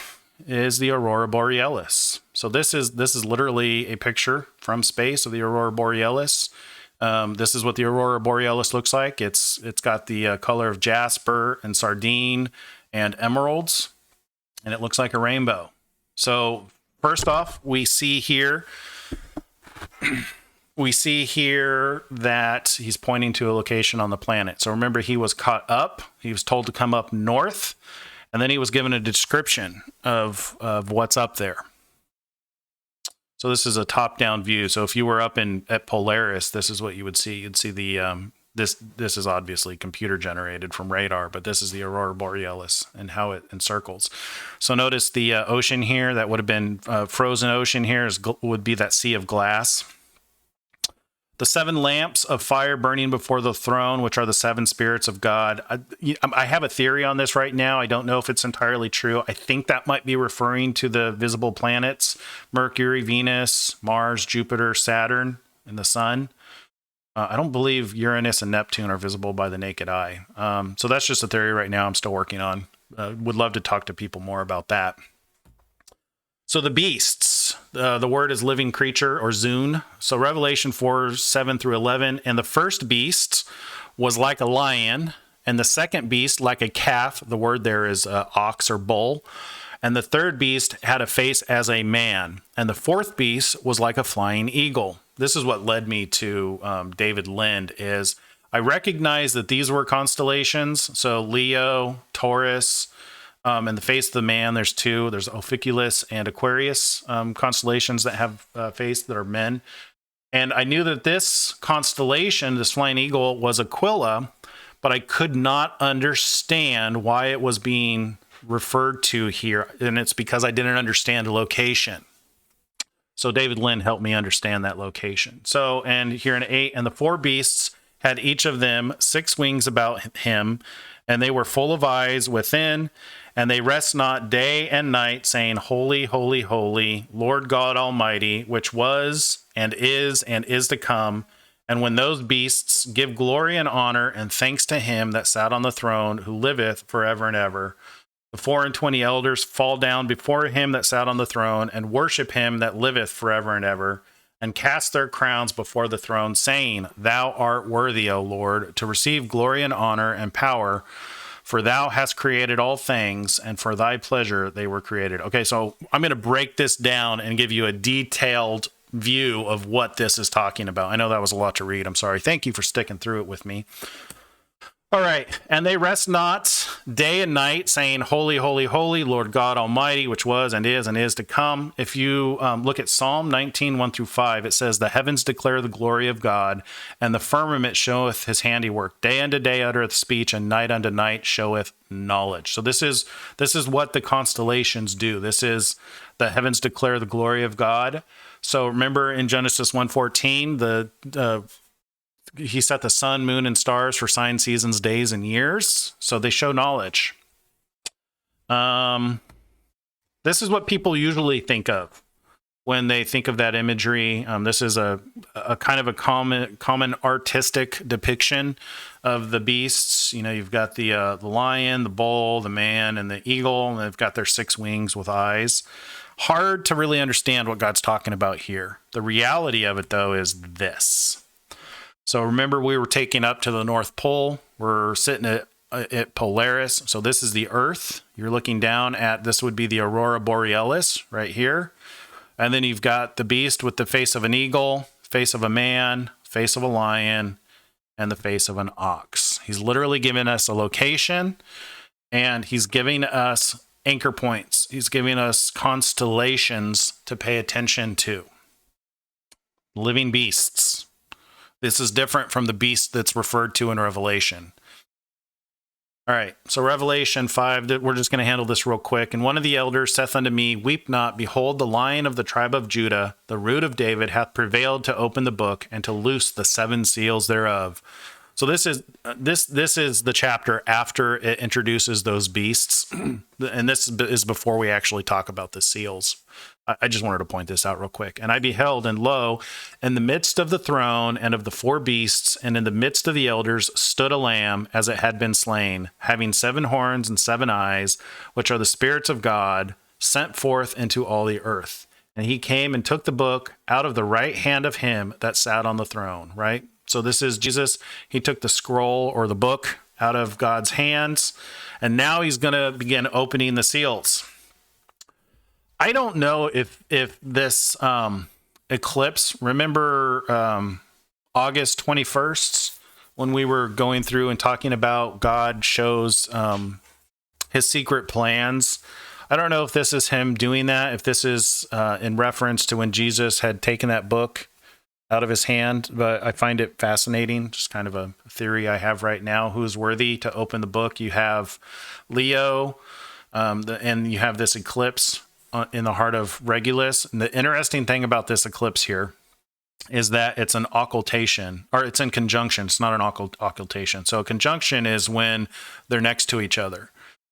is the aurora borealis. So this is literally a picture from space of the aurora borealis. This is what the aurora borealis looks like. It's got the color of jasper and sardine and emeralds, and it looks like a rainbow. So first off, we see here that he's pointing to a location on the planet. So remember, he was caught up. He was told to come up north, and then he was given a description of what's up there. So this is a top-down view. So if you were up at Polaris, this is what you would see. You'd see the this is obviously computer generated from radar, but this is the aurora borealis and how it encircles. So notice the ocean here. That would have been frozen ocean here would be that sea of glass. The seven lamps of fire burning before the throne, which are the seven spirits of God. I have a theory on this right now. I don't know if it's entirely true. I think that might be referring to the visible planets, Mercury, Venus, Mars, Jupiter, Saturn, and the sun. I don't believe Uranus and Neptune are visible by the naked eye. So that's just a theory right now I'm still working on. Would love to talk to people more about that. So the beasts, the word is living creature or Zun. So Revelation 4, 7 through 11. And the first beast was like a lion, and the second beast like a calf. The word there is ox or bull. And the third beast had a face as a man. And the fourth beast was like a flying eagle. This is what led me to David Lind, is I recognize that these were constellations. So Leo, Taurus, and the face of the man, there's two. There's Ophiuchus and Aquarius constellations that have face that are men. And I knew that this constellation, this flying eagle, was Aquila, but I could not understand why it was being referred to here. And it's because I didn't understand the location. So David Lind helped me understand that location. So, and here in 8, and the four beasts had each of them 6 wings about him, and they were full of eyes within, and they rest not day and night, saying, Holy, holy, holy, Lord God Almighty, which was and is to come. And when those beasts give glory and honor and thanks to him that sat on the throne, who liveth forever and ever, the 24 elders fall down before him that sat on the throne, and worship him that liveth forever and ever, and cast their crowns before the throne, saying, Thou art worthy, O Lord, to receive glory and honor and power, for thou hast created all things, and for thy pleasure they were created. Okay, so I'm going to break this down and give you a detailed view of what this is talking about. I know that was a lot to read. I'm sorry. Thank you for sticking through it with me. All right. And they rest not day and night, saying, Holy, holy, holy, Lord God Almighty, which was and is to come. If you look at Psalm 19, 1 through 5, it says, The heavens declare the glory of God, and the firmament showeth his handiwork. Day unto day uttereth speech, and night unto night showeth knowledge. So this is what the constellations do. This is the heavens declare the glory of God. So remember in Genesis 1:14, he set the sun, moon, and stars for signs, seasons, days, and years. So they show knowledge. This is what people usually think of when they think of that imagery. This is a kind of a common artistic depiction of the beasts. You know, you've got the lion, the bull, the man, and the eagle, and they've got their 6 wings with eyes. Hard to really understand what God's talking about here. The reality of it, though, is this. So remember, we were taking up to the North Pole. We're sitting at Polaris. So this is the Earth. You're looking down at, this would be the Aurora Borealis right here. And then you've got the beast with the face of an eagle, face of a man, face of a lion, and the face of an ox. He's literally giving us a location, and he's giving us anchor points. He's giving us constellations to pay attention to. Living beasts. This is different from the beast that's referred to in Revelation. All right, so Revelation 5, we're just going to handle this real quick. And one of the elders saith unto me, Weep not, behold, the Lion of the tribe of Judah, the root of David, hath prevailed to open the book and to loose the 7 seals thereof. So this is the chapter after it introduces those beasts, and this is before we actually talk about the seals. I just wanted to point this out real quick. And I beheld, and lo, in the midst of the throne and of the 4 beasts, and in the midst of the elders, stood a lamb as it had been slain, having 7 horns and 7 eyes, which are the spirits of God, sent forth into all the earth. And he came and took the book out of the right hand of him that sat on the throne, right? So this is Jesus. He took the scroll or the book out of God's hands, and now he's going to begin opening the seals. I don't know if this eclipse, remember August 21st, when we were going through and talking about God shows his secret plans. I don't know if this is him doing that, if this is in reference to when Jesus had taken that book out of his hand, but I find it fascinating, just kind of a theory I have right now. Who is worthy to open the book? You have Leo, and you have this eclipse in the heart of Regulus. And the interesting thing about this eclipse here is that it's an occultation, or it's in conjunction. It's not an occultation. So a conjunction is when they're next to each other.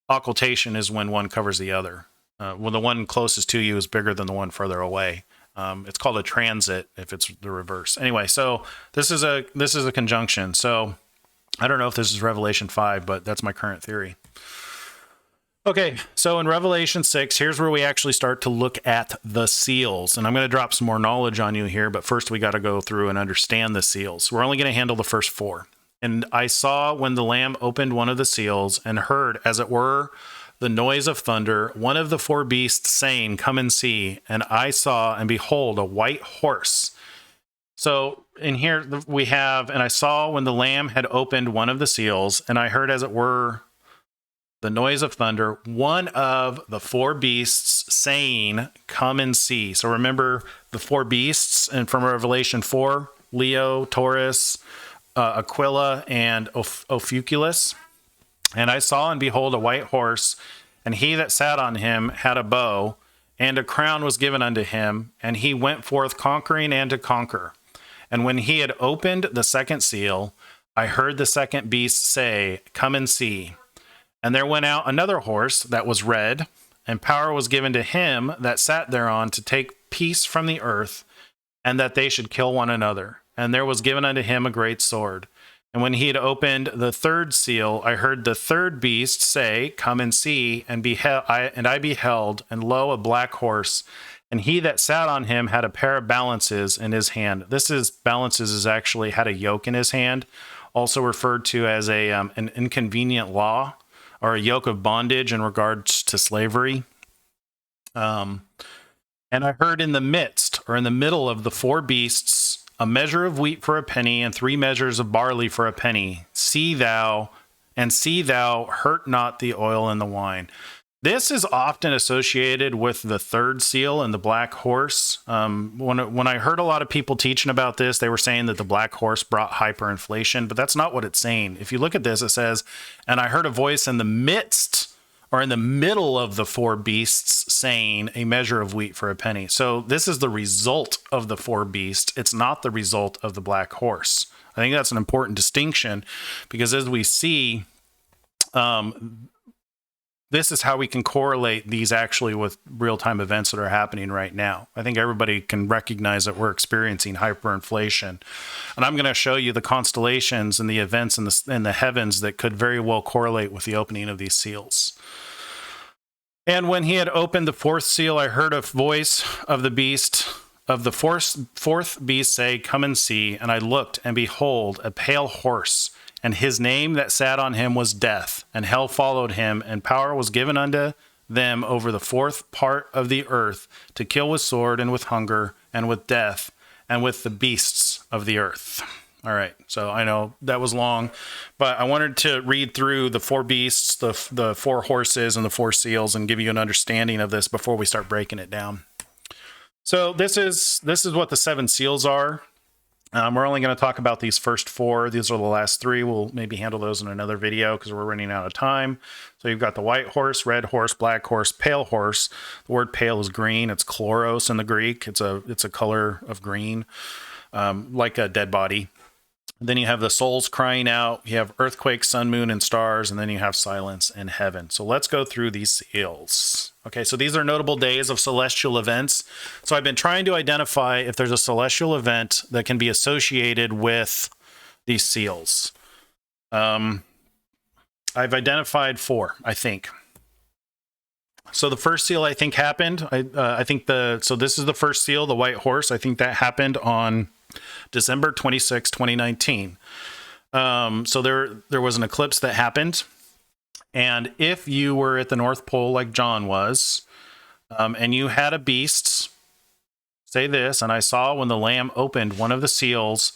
Occultation is when one covers the other. When the one closest to you is bigger than the one further away. It's called a transit if it's the reverse. Anyway, so this is a conjunction. So I don't know if this is Revelation 5, but that's my current theory. Okay, so in Revelation 6, here's where we actually start to look at the seals. And I'm going to drop some more knowledge on you here, but first we got to go through and understand the seals. We're only going to handle the first 4. And I saw when the Lamb opened one of the seals and heard, as it were, the noise of thunder, one of the 4 beasts saying, Come and see. And I saw, and behold, a white horse. So in here we have, and I saw when the Lamb had opened one of the seals, and I heard, as it were, the noise of thunder, one of the 4 beasts saying, Come and see. So remember the 4 beasts, and from Revelation 4, Leo, Taurus, Aquila, and Ophiuchus. And I saw, and behold, a white horse, and he that sat on him had a bow, and a crown was given unto him, and he went forth conquering and to conquer. And when he had opened the second seal, I heard the second beast say, Come and see. And there went out another horse that was red, and power was given to him that sat thereon to take peace from the earth, and that they should kill one another. And there was given unto him a great sword. And when he had opened the third seal, I heard the third beast say, Come and see. And I beheld, and lo, a black horse. And he that sat on him had a pair of balances in his hand. Balances is actually had a yoke in his hand, also referred to as an inconvenient law, or a yoke of bondage in regards to slavery. And I heard in the midst, or in the middle of the 4 beasts, a measure of wheat for a penny, and 3 measures of barley for a penny. See thou, hurt not the oil and the wine. This is often associated with the third seal and the black horse. When I heard a lot of people teaching about this, they were saying that the black horse brought hyperinflation, but that's not what it's saying. If you look at this, it says, And I heard a voice in the midst, or in the middle of the 4 beasts, saying, A measure of wheat for a penny. So this is the result of the 4 beasts. It's not the result of the black horse. I think that's an important distinction, because as we see, this is how we can correlate these actually with real-time events that are happening right now. I think everybody can recognize that we're experiencing hyperinflation. And I'm going to show you the constellations and the events in the heavens that could very well correlate with the opening of these seals. And when he had opened the fourth seal, I heard a voice of the beast, of the fourth beast say, "Come and see." And I looked, and behold, a pale horse, and his name that sat on him was Death, and hell followed him, and power was given unto them over the fourth part of the earth, to kill with sword, and with hunger, and with death, and with the beasts of the earth. All right, so I know that was long, but I wanted to read through the four beasts, the four horses, and the four seals, and give you an understanding of this before we start breaking it down. So this is what the seven seals are. We're only going to talk about these first four. These are the last three. We'll maybe handle those in another video because we're running out of time. So you've got the white horse, red horse, black horse, pale horse. The word pale is green. It's chloros in the Greek. It's a color of green, like a dead body. Then you have the souls crying out. You have earthquake, sun, moon, and stars. And then you have silence in heaven. So let's go through these seals. Okay, so these are notable days of celestial events. So I've been trying to identify if there's a celestial event that can be associated with these seals. I've identified four, I think. So the first seal, I think, happened. So this is the first seal, the white horse. I think that happened on December 26, 2019. So there was an eclipse that happened. And if you were at the North Pole like John was, and you had a beast, say this, and I saw when the Lamb opened one of the seals,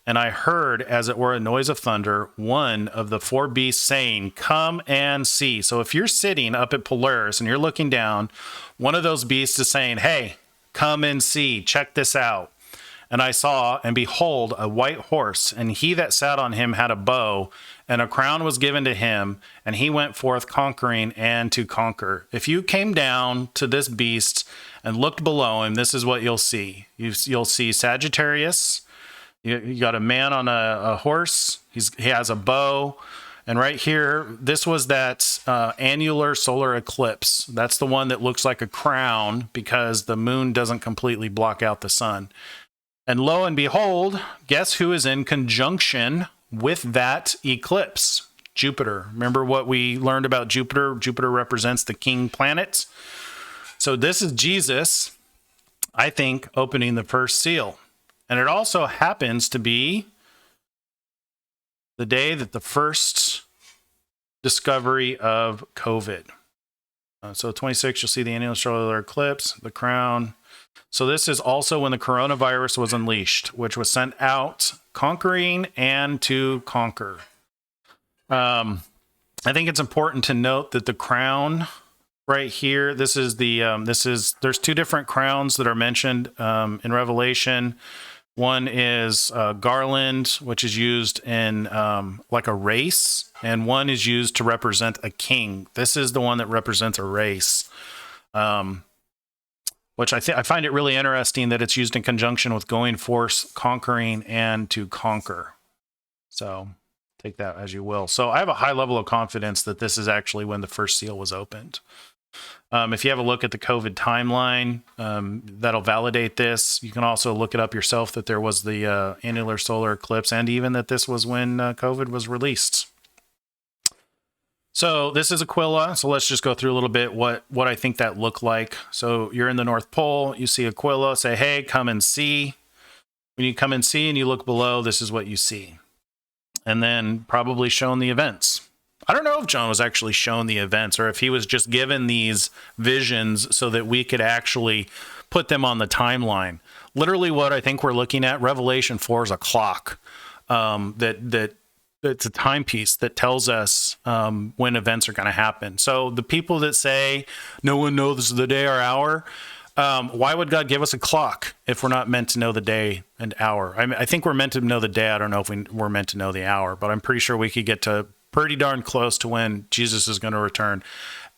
and I heard, as it were, a noise of thunder, one of the four beasts saying, "Come and see." So if you're sitting up at Polaris and you're looking down, one of those beasts is saying, "Hey, come and see, check this out." And I saw, and behold, a white horse, and he that sat on him had a bow, and a crown was given to him, and he went forth conquering and to conquer. If you came down to this beast and looked below him, this is what you'll see. You'll see Sagittarius. You got a man on a horse. He has a bow. And right here, this was that annular solar eclipse. That's the one that looks like a crown because the moon doesn't completely block out the sun. And lo and behold, guess who is in conjunction with that eclipse? Jupiter. Remember what we learned about Jupiter? Jupiter represents the king planet. So this is Jesus, I think, opening the first seal. And it also happens to be the day that the first discovery of COVID. So 26, you'll see the annual solar eclipse, the crown. So this is also when the coronavirus was unleashed, which was sent out conquering and to conquer. I think it's important to note that the crown right here, there's two different crowns that are mentioned in Revelation. One is garland, which is used in like a race, and one is used to represent a king. This is the one that represents a race. Which I find it really interesting that it's used in conjunction with going forth, conquering, and to conquer. So take that as you will. So I have a high level of confidence that this is actually when the first seal was opened. If you have a look at the COVID timeline, that'll validate this. You can also look it up yourself that there was the annular solar eclipse, and even that this was when COVID was released. So this is Aquila. So let's just go through a little bit what I think that looked like. So you're in the North Pole. You see Aquila. Say, "Hey, come and see." When you come and see and you look below, this is what you see. And then probably shown the events. I don't know if John was actually shown the events or if he was just given these visions so that we could actually put them on the timeline. Literally what I think we're looking at, Revelation 4 is a clock it's a timepiece that tells us when events are going to happen. So the people that say no one knows the day or hour, why would God give us a clock if we're not meant to know the day and hour? I think we're meant to know the day. I don't know if we're meant to know the hour, but I'm pretty sure we could get to pretty darn close to when Jesus is going to return.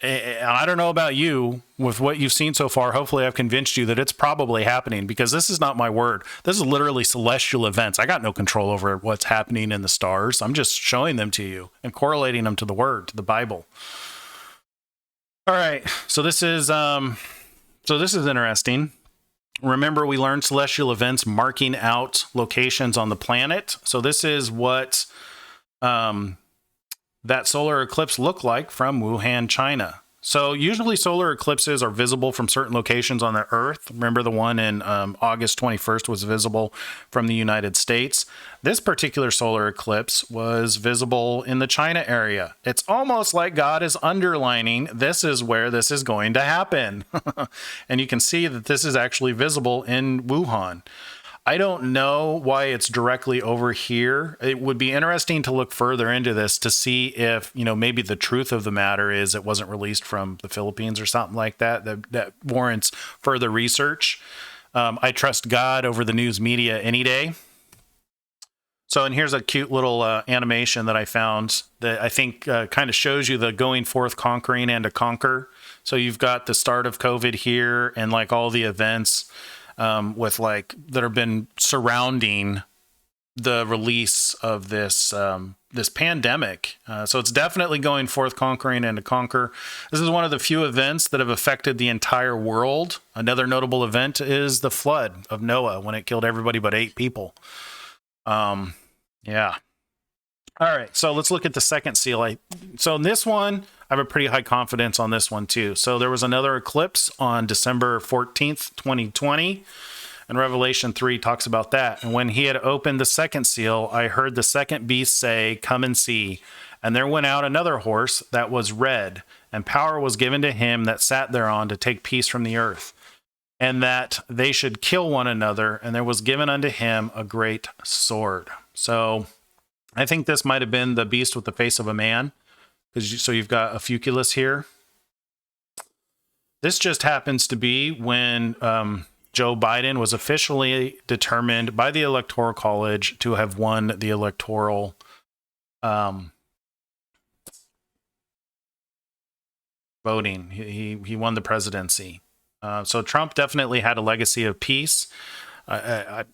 And I don't know about you, with what you've seen so far, hopefully I've convinced you that it's probably happening, because this is not my word. This is literally celestial events. I got no control over what's happening in the stars. I'm just showing them to you and correlating them to the word, to the Bible. All right, so this is interesting. Remember, we learned celestial events marking out locations on the planet. So this is what that solar eclipse looked like from Wuhan, China. So usually solar eclipses are visible from certain locations on the Earth. Remember the one in August 21st was visible from the United States. This particular solar eclipse was visible in the China area. It's almost like God is underlining this is where this is going to happen. And you can see that this is actually visible in Wuhan. I don't know why it's directly over here. It would be interesting to look further into this to see if, maybe the truth of the matter is it wasn't released from the Philippines or something like that, that warrants further research. I trust God over the news media any day. So, and here's a cute little animation that I found that I think kind of shows you the going forth, conquering, and to conquer. So you've got the start of COVID here and like all the events with like that have been surrounding the release of this this pandemic. So it's definitely going forth, conquering, and to conquer. This is one of the few events that have affected the entire world. Another notable event is the flood of Noah when it killed everybody but 8 people. Yeah. All right, so let's look at the second seal. So in this one, I have a pretty high confidence on this one too. So there was another eclipse on December 14th, 2020, and Revelation 3 talks about that. And when he had opened the second seal, I heard the second beast say, "Come and see." And there went out another horse that was red, and power was given to him that sat thereon to take peace from the earth, and that they should kill one another, and there was given unto him a great sword. So I think this might have been the beast with the face of a man. So you've got a fuculus here. This just happens to be when Joe Biden was officially determined by the Electoral College to have won the electoral voting. He won the presidency. So Trump definitely had a legacy of peace. I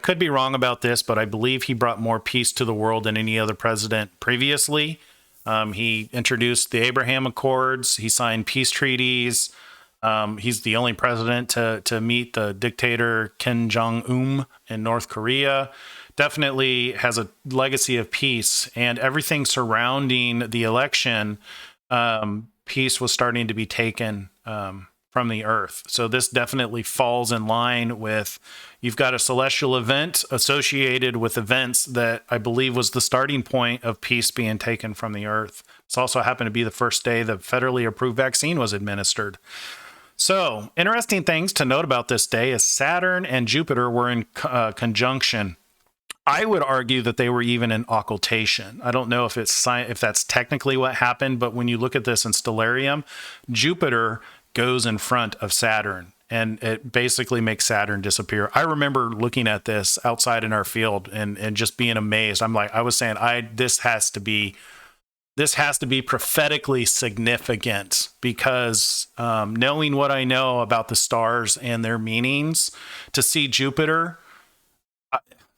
could be wrong about this, but I believe he brought more peace to the world than any other president previously. He introduced the Abraham Accords. He signed peace treaties. He's the only president to meet the dictator Kim Jong-un in North Korea. Definitely has a legacy of peace, and everything surrounding the election, peace was starting to be taken from the earth. So this definitely falls in line with, you've got a celestial event associated with events that I believe was the starting point of peace being taken from the earth. It's also happened to be the first day the federally approved vaccine was administered. So interesting things to note about this day is Saturn and Jupiter were in conjunction. I would argue that they were even in occultation. I don't know if that's technically what happened, but when you look at this in stellarium, Jupiter goes in front of Saturn, and it basically makes Saturn disappear. I remember looking at this outside in our field and just being amazed. I was saying, this has to be prophetically significant, because knowing what I know about the stars and their meanings, to see Jupiter,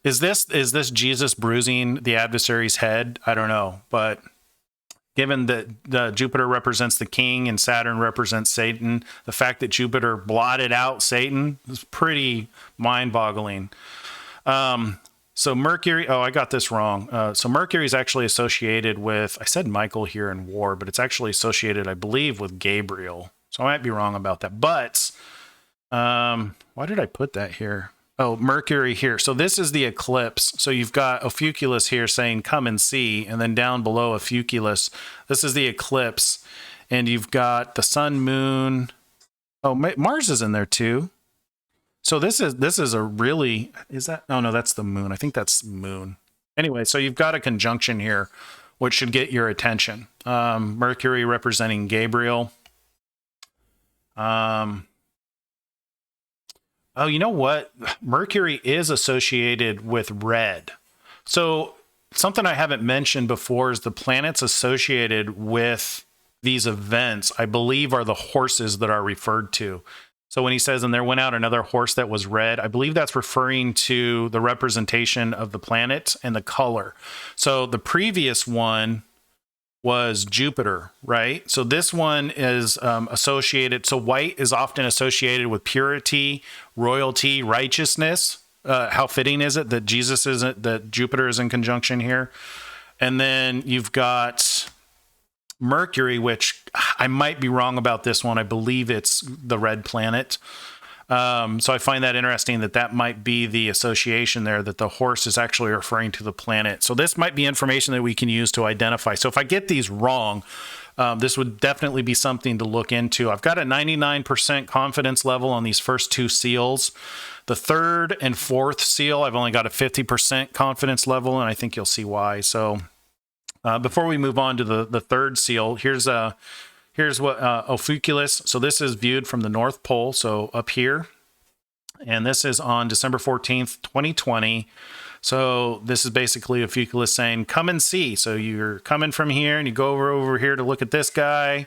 is this Jesus bruising the adversary's head? I don't know, but given that the Jupiter represents the king and Saturn represents Satan, the fact that Jupiter blotted out Satan is pretty mind-boggling. So Mercury, I got this wrong. So Mercury is actually associated with, I said Michael here in war, but it's actually associated, I believe, with Gabriel. So I might be wrong about that. But why did I put that here? Oh, Mercury here. So this is the eclipse. So you've got a fuculus here saying, "Come and see." And then down below a fuculus, this is the eclipse. And you've got the sun, moon. Oh, Mars is in there too. So this is a really, is that? Oh, no, that's the moon. I think that's moon. Anyway, so you've got a conjunction here, which should get your attention. Mercury representing Gabriel. Oh, you know what? Mercury is associated with red. So something I haven't mentioned before is the planets associated with these events, I believe, are the horses that are referred to. So when he says, "And there went out another horse that was red," I believe that's referring to the representation of the planet and the color. So the previous one was Jupiter, right? So this one is associated. So white is often associated with purity, royalty, righteousness. How fitting is it that that Jupiter is in conjunction here? And then you've got Mercury, which I might be wrong about this one. I believe it's the red planet. So I find that interesting that might be the association there, that the horse is actually referring to the planet. So this might be information that we can use to identify. So if I get these wrong, this would definitely be something to look into. I've got a 99% confidence level on these first two seals. The third and fourth seal, I've only got a 50% confidence level, and I think you'll see why. So before we move on to the third seal, here's what Ophiuchus. So this is viewed from the North Pole, so up here. And this is on December 14th, 2020. So this is basically Ophiuchus saying, come and see. So you're coming from here and you go over here to look at this guy.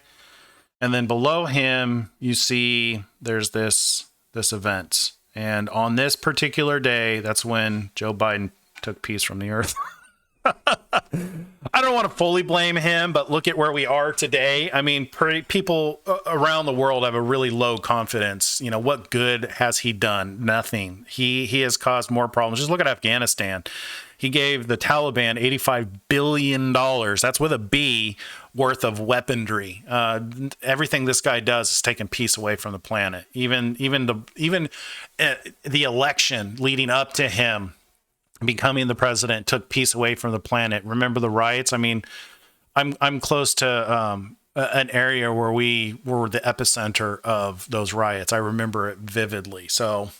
And then below him, you see there's this event. And on this particular day, that's when Joe Biden took peace from the earth. I don't want to fully blame him, but look at where we are today. I mean, people around the world have a really low confidence. You know, what good has he done? Nothing. He has caused more problems. Just look at Afghanistan. He gave the Taliban $85 billion. That's with a B worth of weaponry. Everything this guy does is taking peace away from the planet. Even the election leading up to him becoming the president took peace away from the planet. Remember the riots? I mean, I'm close to an area where we were the epicenter of those riots. I remember it vividly. So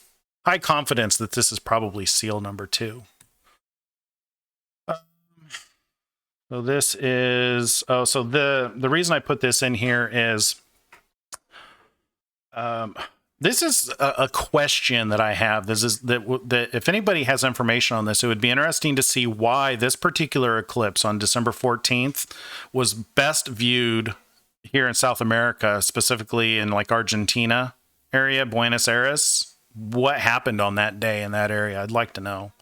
high confidence that this is probably seal number 2. So this is, so the reason I put this in here is, this is a question that I have. This is that if anybody has information on this, it would be interesting to see why this particular eclipse on December 14th was best viewed here in South America, specifically in like Argentina area, Buenos Aires. What happened on that day in that area? I'd like to know.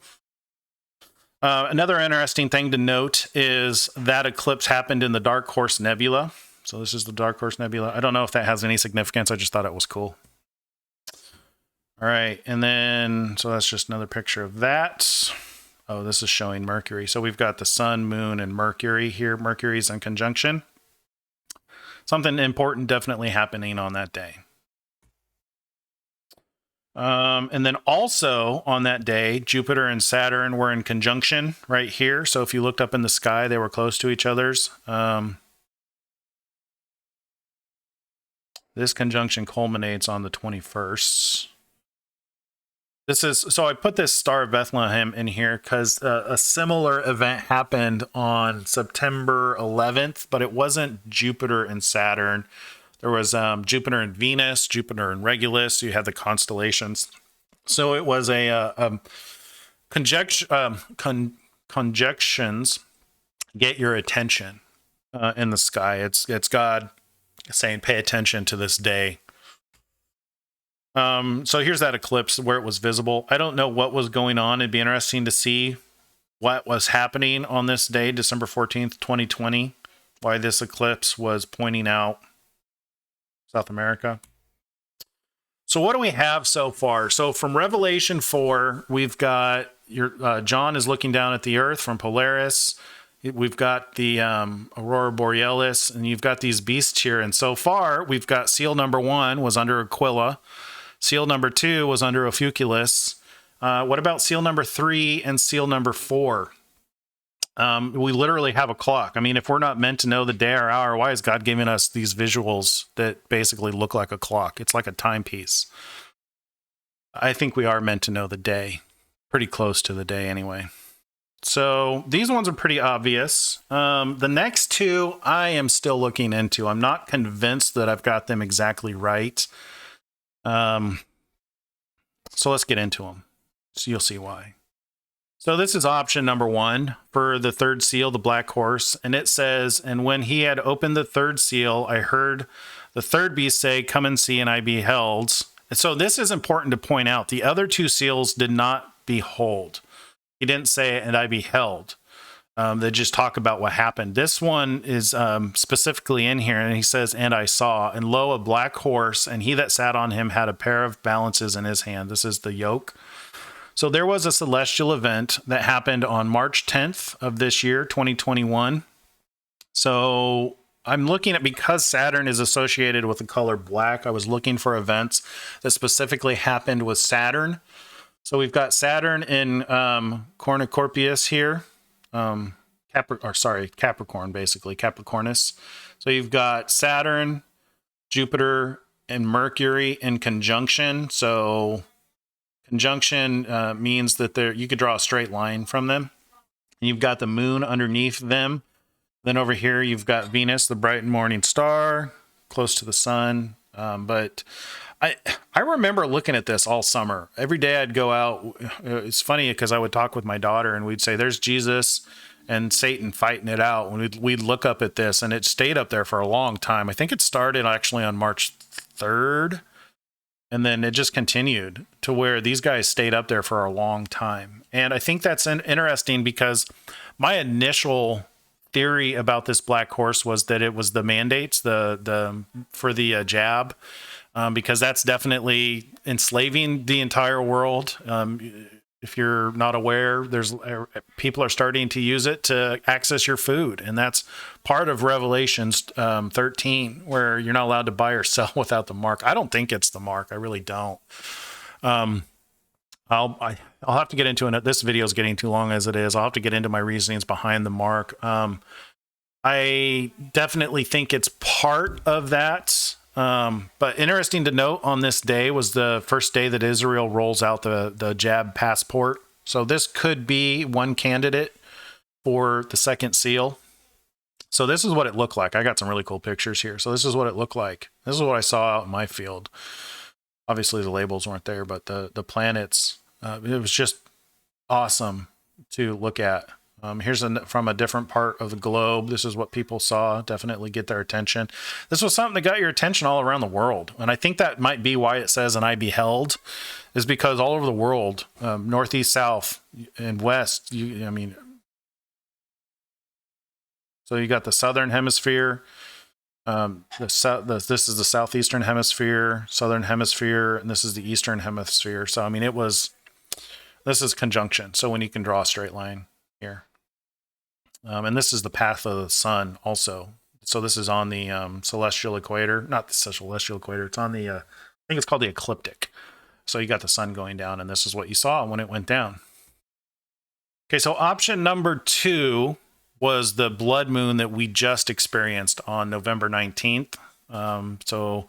Another interesting thing to note is that eclipse happened in the Dark Horse Nebula. So this is the Dark Horse Nebula. I don't know if that has any significance. I just thought it was cool. All right, and then, so that's just another picture of that. Oh, this is showing Mercury. So we've got the sun, moon, and Mercury here. Mercury's in conjunction. Something important definitely happening on that day. And then also on that day, Jupiter and Saturn were in conjunction right here. So if you looked up in the sky, they were close to each other's. This conjunction culminates on the 21st. This is, so I put this Star of Bethlehem in here because a similar event happened on September 11th, but it wasn't Jupiter and Saturn. There was Jupiter and Venus, Jupiter and Regulus. You had the constellations. So it was a conjunctions get your attention in the sky. It's God saying, pay attention to this day. So here's that eclipse where it was visible. I don't know what was going on. It'd be interesting to see what was happening on this day, December 14th, 2020, why this eclipse was pointing out South America. So what do we have so far? So from Revelation 4, we've got John is looking down at the earth from Polaris. We've got the Aurora Borealis, and you've got these beasts here. And so far, we've got seal number 1 was under Aquila. Seal number 2 was under Ophiuchus. What about seal number 3 and seal number 4? We literally have a clock. I mean, if we're not meant to know the day or hour, why is God giving us these visuals that basically look like a clock? It's like a timepiece. I think we are meant to know the day. Pretty close to the day anyway. So these ones are pretty obvious. The next two I am still looking into. I'm not convinced that I've got them exactly right. So let's get into them. So you'll see why. So this is option number 1 for the third seal, the black horse. And it says, and when he had opened the third seal, I heard the third beast say, come and see, and I beheld. And so this is important to point out. The other 2 seals did not behold. He didn't say, and I beheld. They just talk about what happened. This one is specifically in here, and he says, and I saw, and lo, a black horse, and he that sat on him had a pair of balances in his hand. This is the yoke. So there was a celestial event that happened on March 10th of this year, 2021. So I'm looking at, because Saturn is associated with the color black, I was looking for events that specifically happened with Saturn. So we've got Saturn in Cornucorpius here, Capricorn, basically, Capricornus. So you've got Saturn, Jupiter, and Mercury in conjunction. So conjunction means that you could draw a straight line from them. And you've got the moon underneath them. Then over here, you've got Venus, the bright morning star, close to the sun. But I remember looking at this all summer. Every day I'd go out. It's funny because I would talk with my daughter and we'd say, there's Jesus and Satan fighting it out. When we'd look up at this, and it stayed up there for a long time. I think it started actually on March 3rd. And then it just continued to where these guys stayed up there for a long time. And I think that's interesting because my initial theory about this black horse was that it was the mandates for the jab, because that's definitely enslaving the entire world. If you're not aware, people are starting to use it to access your food, and that's part of Revelations 13, where you're not allowed to buy or sell without the mark. I don't think it's the mark. I really don't. I'll have to get into it. This video is getting too long as it is. I'll have to get into my reasonings behind the mark. I definitely think it's part of that. But interesting to note, on this day was the first day that Israel rolls out the jab passport. So this could be one candidate for the second seal. So this is what it looked like. I got some really cool pictures here. So this is what it looked like. This is what I saw out in my field. Obviously the labels weren't there, but the planets, it was just awesome to look at. Here's from a different part of the globe. This is what people saw. Definitely get their attention. This was something that got your attention all around the world. And I think that might be why it says, and I beheld, is because all over the world, northeast, south, and west, so you got the southern hemisphere, this is the southeastern hemisphere, southern hemisphere, and this is the eastern hemisphere. So, I mean, this is conjunction. So when you can draw a straight line here. And this is the path of the sun also. So this is on the celestial equator, not the celestial equator. It's on the, I think it's called the ecliptic. So you got the sun going down, and this is what you saw when it went down. Okay, so option number 2 was the blood moon that we just experienced on November 19th. So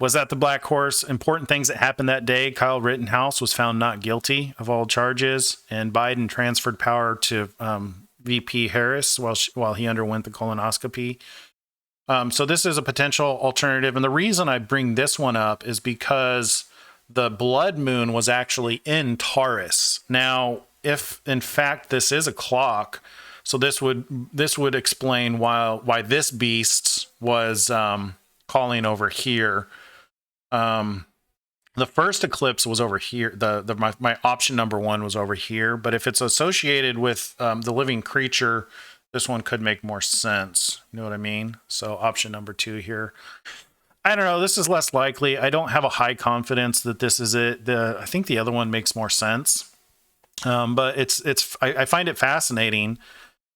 was that the black horse? Important things that happened that day. Kyle Rittenhouse was found not guilty of all charges, and Biden transferred power to VP Harris while he underwent the colonoscopy. So this is a potential alternative. And the reason I bring this one up is because the blood moon was actually in Taurus. Now, if in fact this is a clock, so this would explain why this beast was calling over here. The first eclipse was over here. My option number 1 was over here. But if it's associated with the living creature, this one could make more sense. You know what I mean? So option number 2 here. I don't know. This is less likely. I don't have a high confidence that this is it. I think the other one makes more sense. But I find it fascinating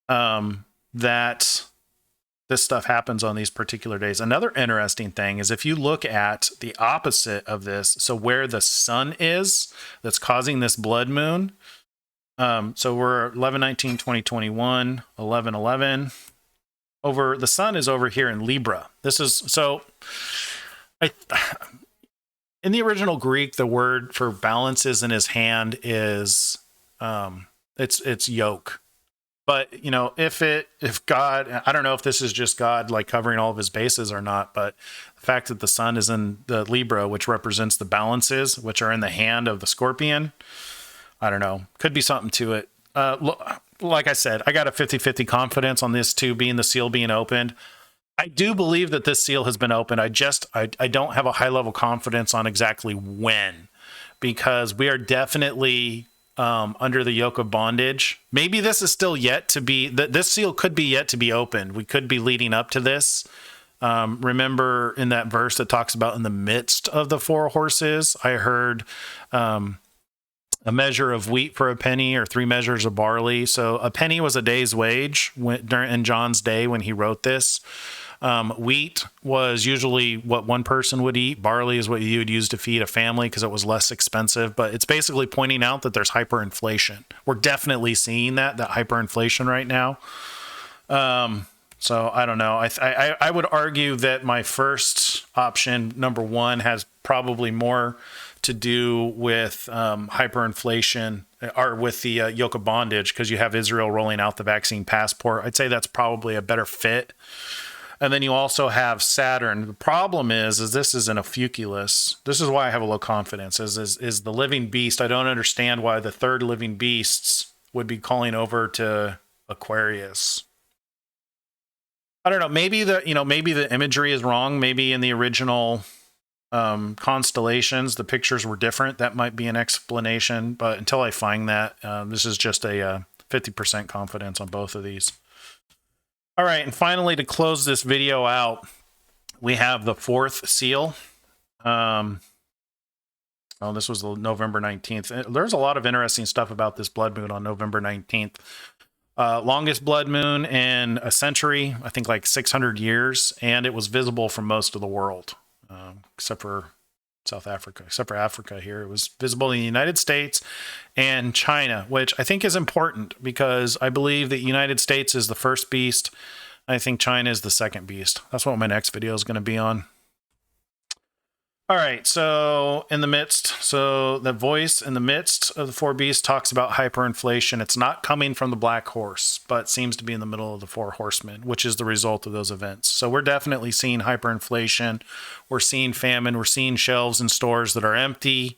that this stuff happens on these particular days. Another interesting thing is if you look at the opposite of this, so where the sun is that's causing this blood moon. So we're 11/19/2021, 11/11. Over the sun is over here in Libra. This is so. In the original Greek, the word for balances in his hand is it's yoke. But, if God, I don't know if this is just God like covering all of his bases or not, but the fact that the sun is in the Libra, which represents the balances, which are in the hand of the Scorpion, I don't know, could be something to it. Like I said, I got a 50-50 confidence on this too, being the seal being opened. I do believe that this seal has been opened. I don't have a high level confidence on exactly when, because we are definitely under the yoke of bondage. Maybe this is still yet to be, this seal could be yet to be opened. We could be leading up to this. Remember in that verse that talks about in the midst of the 4 horses, I heard a measure of wheat for a penny, or 3 measures of barley. So a penny was a day's wage in John's day when he wrote this. Wheat was usually what one person would eat. Barley is what you would use to feed a family because it was less expensive. But it's basically pointing out that there's hyperinflation. We're definitely seeing that hyperinflation right now. So I don't know. I would argue that my first option, number one, has probably more to do with hyperinflation or with the yoke of bondage, because you have Israel rolling out the vaccine passport. I'd say that's probably a better fit. And then you also have Saturn. The problem is this is an ophiuchus. This is why I have a low confidence, is the living beast. I don't understand why the third living beasts would be calling over to Aquarius. I don't know. Maybe the imagery is wrong. Maybe in the original constellations, the pictures were different. That might be an explanation. But until I find that, this is just a 50% confidence on both of these. All right. And finally, to close this video out, we have the fourth seal. This was November 19th. There's a lot of interesting stuff about this blood moon on November 19th. Longest blood moon in a century, I think like 600 years, and it was visible from most of the world, except for South Africa, except for Africa here. It was visible in the United States and China, which I think is important because I believe that the United States is the first beast. I think China is the second beast. That's what my next video is going to be on. All right, so the voice in the midst of the four beasts talks about hyperinflation. It's not coming from the black horse, but seems to be in the middle of the four horsemen, which is the result of those events. So we're definitely seeing hyperinflation. We're seeing famine. We're seeing shelves and stores that are empty.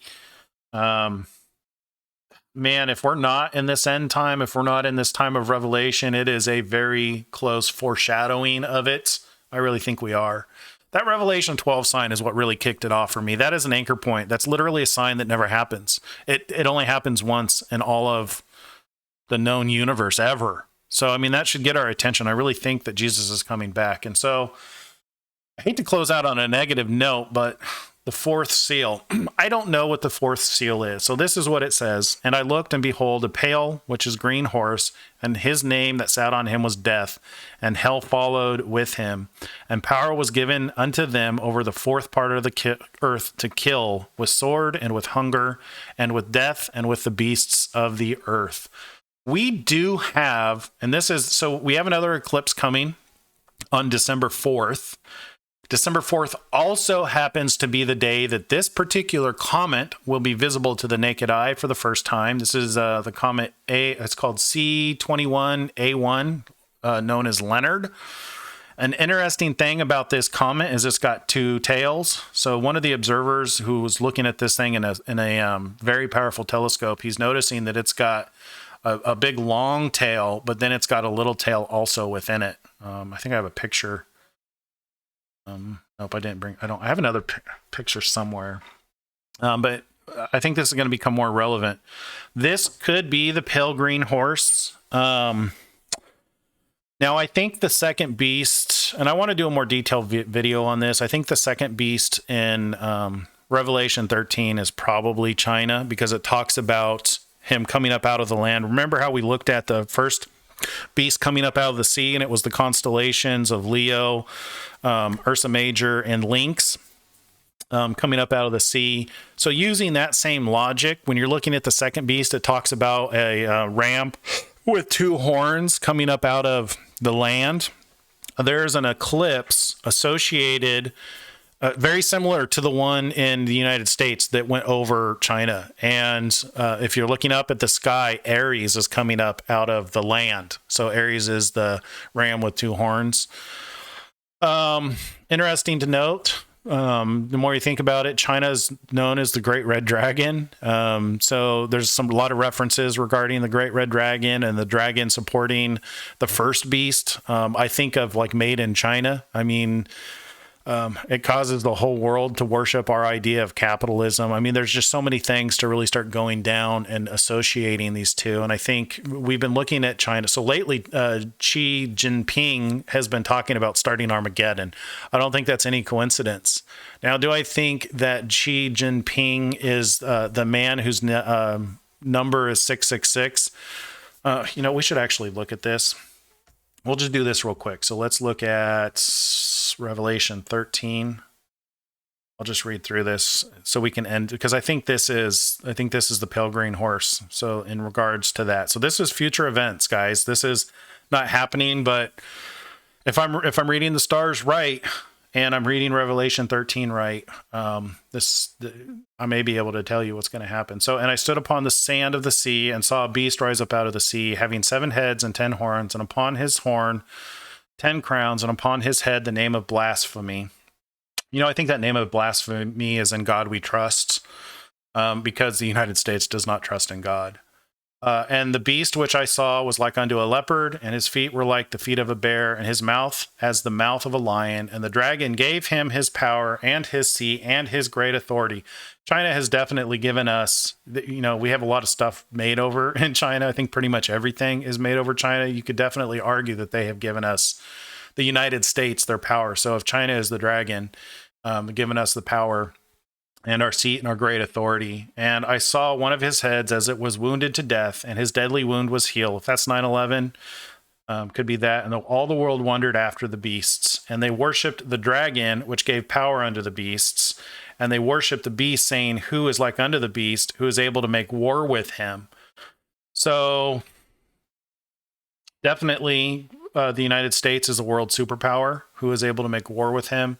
Man, if we're not in this end time, if we're not in this time of revelation, it is a very close foreshadowing of it. I really think we are. That Revelation 12 sign is what really kicked it off for me. That is an anchor point. That's literally a sign that never happens. It only happens once in all of the known universe ever. So, I mean, that should get our attention. I really think that Jesus is coming back. And so I hate to close out on a negative note, but the fourth seal, I don't know what the fourth seal is. So this is what it says. And I looked, and behold, a pale, which is green horse, and his name that sat on him was Death, and hell followed with him. And power was given unto them over the fourth part of the earth to kill with sword and with hunger and with death and with the beasts of the earth. We do have, and this is, so we have another eclipse coming on December 4th. December 4th also happens to be the day that this particular comet will be visible to the naked eye for the first time. This is the comet it's called C21A1, known as Leonard. An interesting thing about this comet is it's got two tails. So one of the observers who was looking at this thing in a very powerful telescope, he's noticing that it's got a big long tail, but then it's got a little tail also within it. I think I have a picture. Nope, I have another picture somewhere. But I think this is going to become more relevant. This could be the pale green horse. Now, I think the second beast, and I want to do a more detailed video on this. I think the second beast in Revelation 13 is probably China, because it talks about him coming up out of the land. Remember how we looked at the first beast coming up out of the sea, and it was the constellations of Leo, Ursa Major, and Lynx coming up out of the sea. So using that same logic, when you're looking at the second beast, it talks about a ram with two horns coming up out of the land. There's an eclipse associated, very similar to the one in the United States that went over China. And if you're looking up at the sky, Aries is coming up out of the land. So Aries is the ram with two horns. Interesting to note, the more you think about it, China is known as the Great Red Dragon. So there's a lot of references regarding the Great Red Dragon and the dragon supporting the first beast. I think of like Made in China. I mean, it causes the whole world to worship our idea of capitalism. I mean, there's just so many things to really start going down and associating these two. And I think we've been looking at China. So lately, Xi Jinping has been talking about starting Armageddon. I don't think that's any coincidence. Now, do I think that Xi Jinping is the man whose number is 666? We should actually look at this. we'll just do this real quick. So let's look at Revelation 13. I'll just read through this so we can end, because I think this is the pale green horse. So in regards to that, so this is future events, guys. This is not happening, but if I'm reading the stars right, and I'm reading Revelation 13 right, I may be able to tell you what's going to happen. So, and I stood upon the sand of the sea and saw a beast rise up out of the sea, having 7 heads and 10 horns, and upon his horn 10 crowns, and upon his head the name of blasphemy. You know, I think that name of blasphemy is In God We Trust, because the United States does not trust in God. And the beast which I saw was like unto a leopard, and his feet were like the feet of a bear, and his mouth as the mouth of a lion. And the dragon gave him his power and his seat and his great authority. China has definitely given us, you know, we have a lot of stuff made over in China. I think pretty much everything is made over China. You could definitely argue that they have given us, the United States, their power. So if China is the dragon, giving us the power and our seat and our great authority. And I saw one of his heads as it was wounded to death, and his deadly wound was healed. If that's 9/11, could be that. And all the world wondered after the beasts, and they worshipped the dragon, which gave power unto the beasts. And they worshipped the beast, saying, who is like unto the beast, who is able to make war with him? So definitely the United States is a world superpower who is able to make war with him.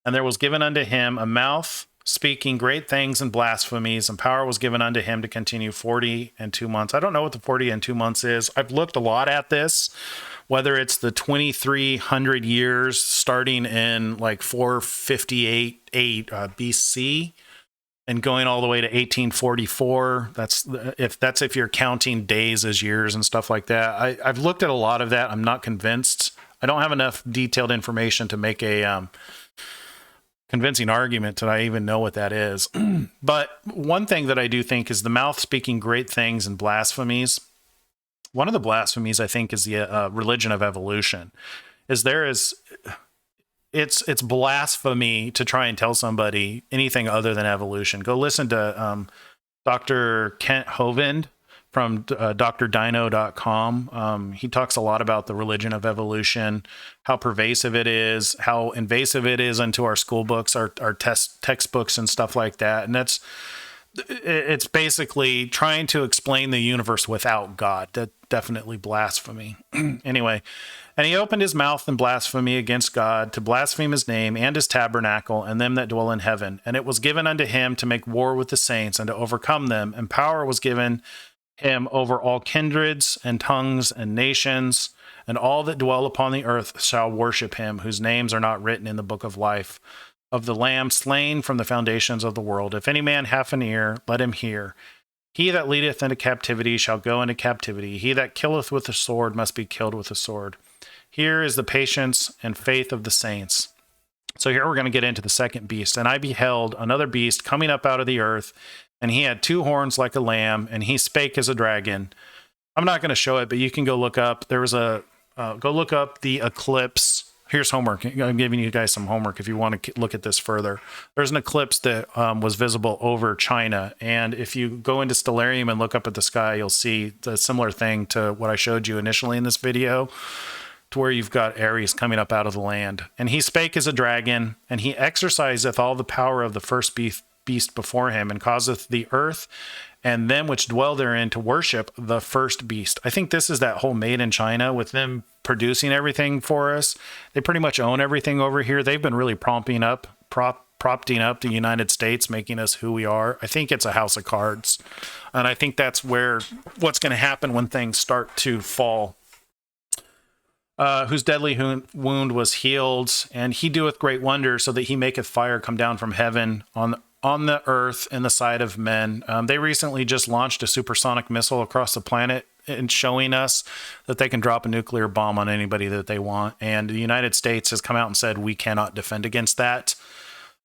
And there was given unto him a mouth speaking great things and blasphemies, and power was given unto him to continue 40 and 2 months. I don't know what the 40 and 2 months is. I've looked a lot at this, whether it's the 2,300 years starting in like 458 BC and going all the way to 1844. That's if you're counting days as years and stuff like that. I've looked at a lot of that. I'm not convinced. I don't have enough detailed information to make a convincing argument that I even know what that is. But one thing that I do think is the mouth speaking great things and blasphemies. One of the blasphemies, I think, is the religion of evolution. It's blasphemy to try and tell somebody anything other than evolution. Go listen to Dr. Kent Hovind from drdino.com. He talks a lot about the religion of evolution, how pervasive it is, how invasive it is into our school books, our textbooks and stuff like that. And it's basically trying to explain the universe without God. That definitely blasphemy. Anyway, and he opened his mouth in blasphemy against God, to blaspheme his name and his tabernacle and them that dwell in heaven. And it was given unto him to make war with the saints and to overcome them. And power was given him over all kindreds and tongues and nations, and all that dwell upon the earth shall worship him, whose names are not written in the book of life of the Lamb slain from the foundations of the world. If any man hath an ear, let him hear. He that leadeth into captivity shall go into captivity. He that killeth with the sword must be killed with the sword. Here is the patience and faith of the saints. So here we're going to get into the second beast. And I beheld another beast coming up out of the earth, and he had 2 horns like a lamb, and he spake as a dragon. I'm not going to show it, but you can go look up. There was go look up the eclipse. Here's homework. I'm giving you guys some homework if you want to look at this further. There's an eclipse that was visible over China. And if you go into Stellarium and look up at the sky, you'll see the similar thing to what I showed you initially in this video, to where you've got Aries coming up out of the land. And he spake as a dragon, and he exerciseth all the power of the first beast before him, and causeth the earth and them which dwell therein to worship the first beast. I think this is that whole made in China, with them producing everything for us. They pretty much own everything over here. They've been really propping up the United States, making us who we are. I think it's a house of cards. And I think that's what's going to happen when things start to fall. Whose deadly wound was healed, and he doeth great wonders, so that he maketh fire come down from heaven on the earth in the sight of men. They recently just launched a supersonic missile across the planet, and showing us that they can drop a nuclear bomb on anybody that they want. And the United States has come out and said, we cannot defend against that.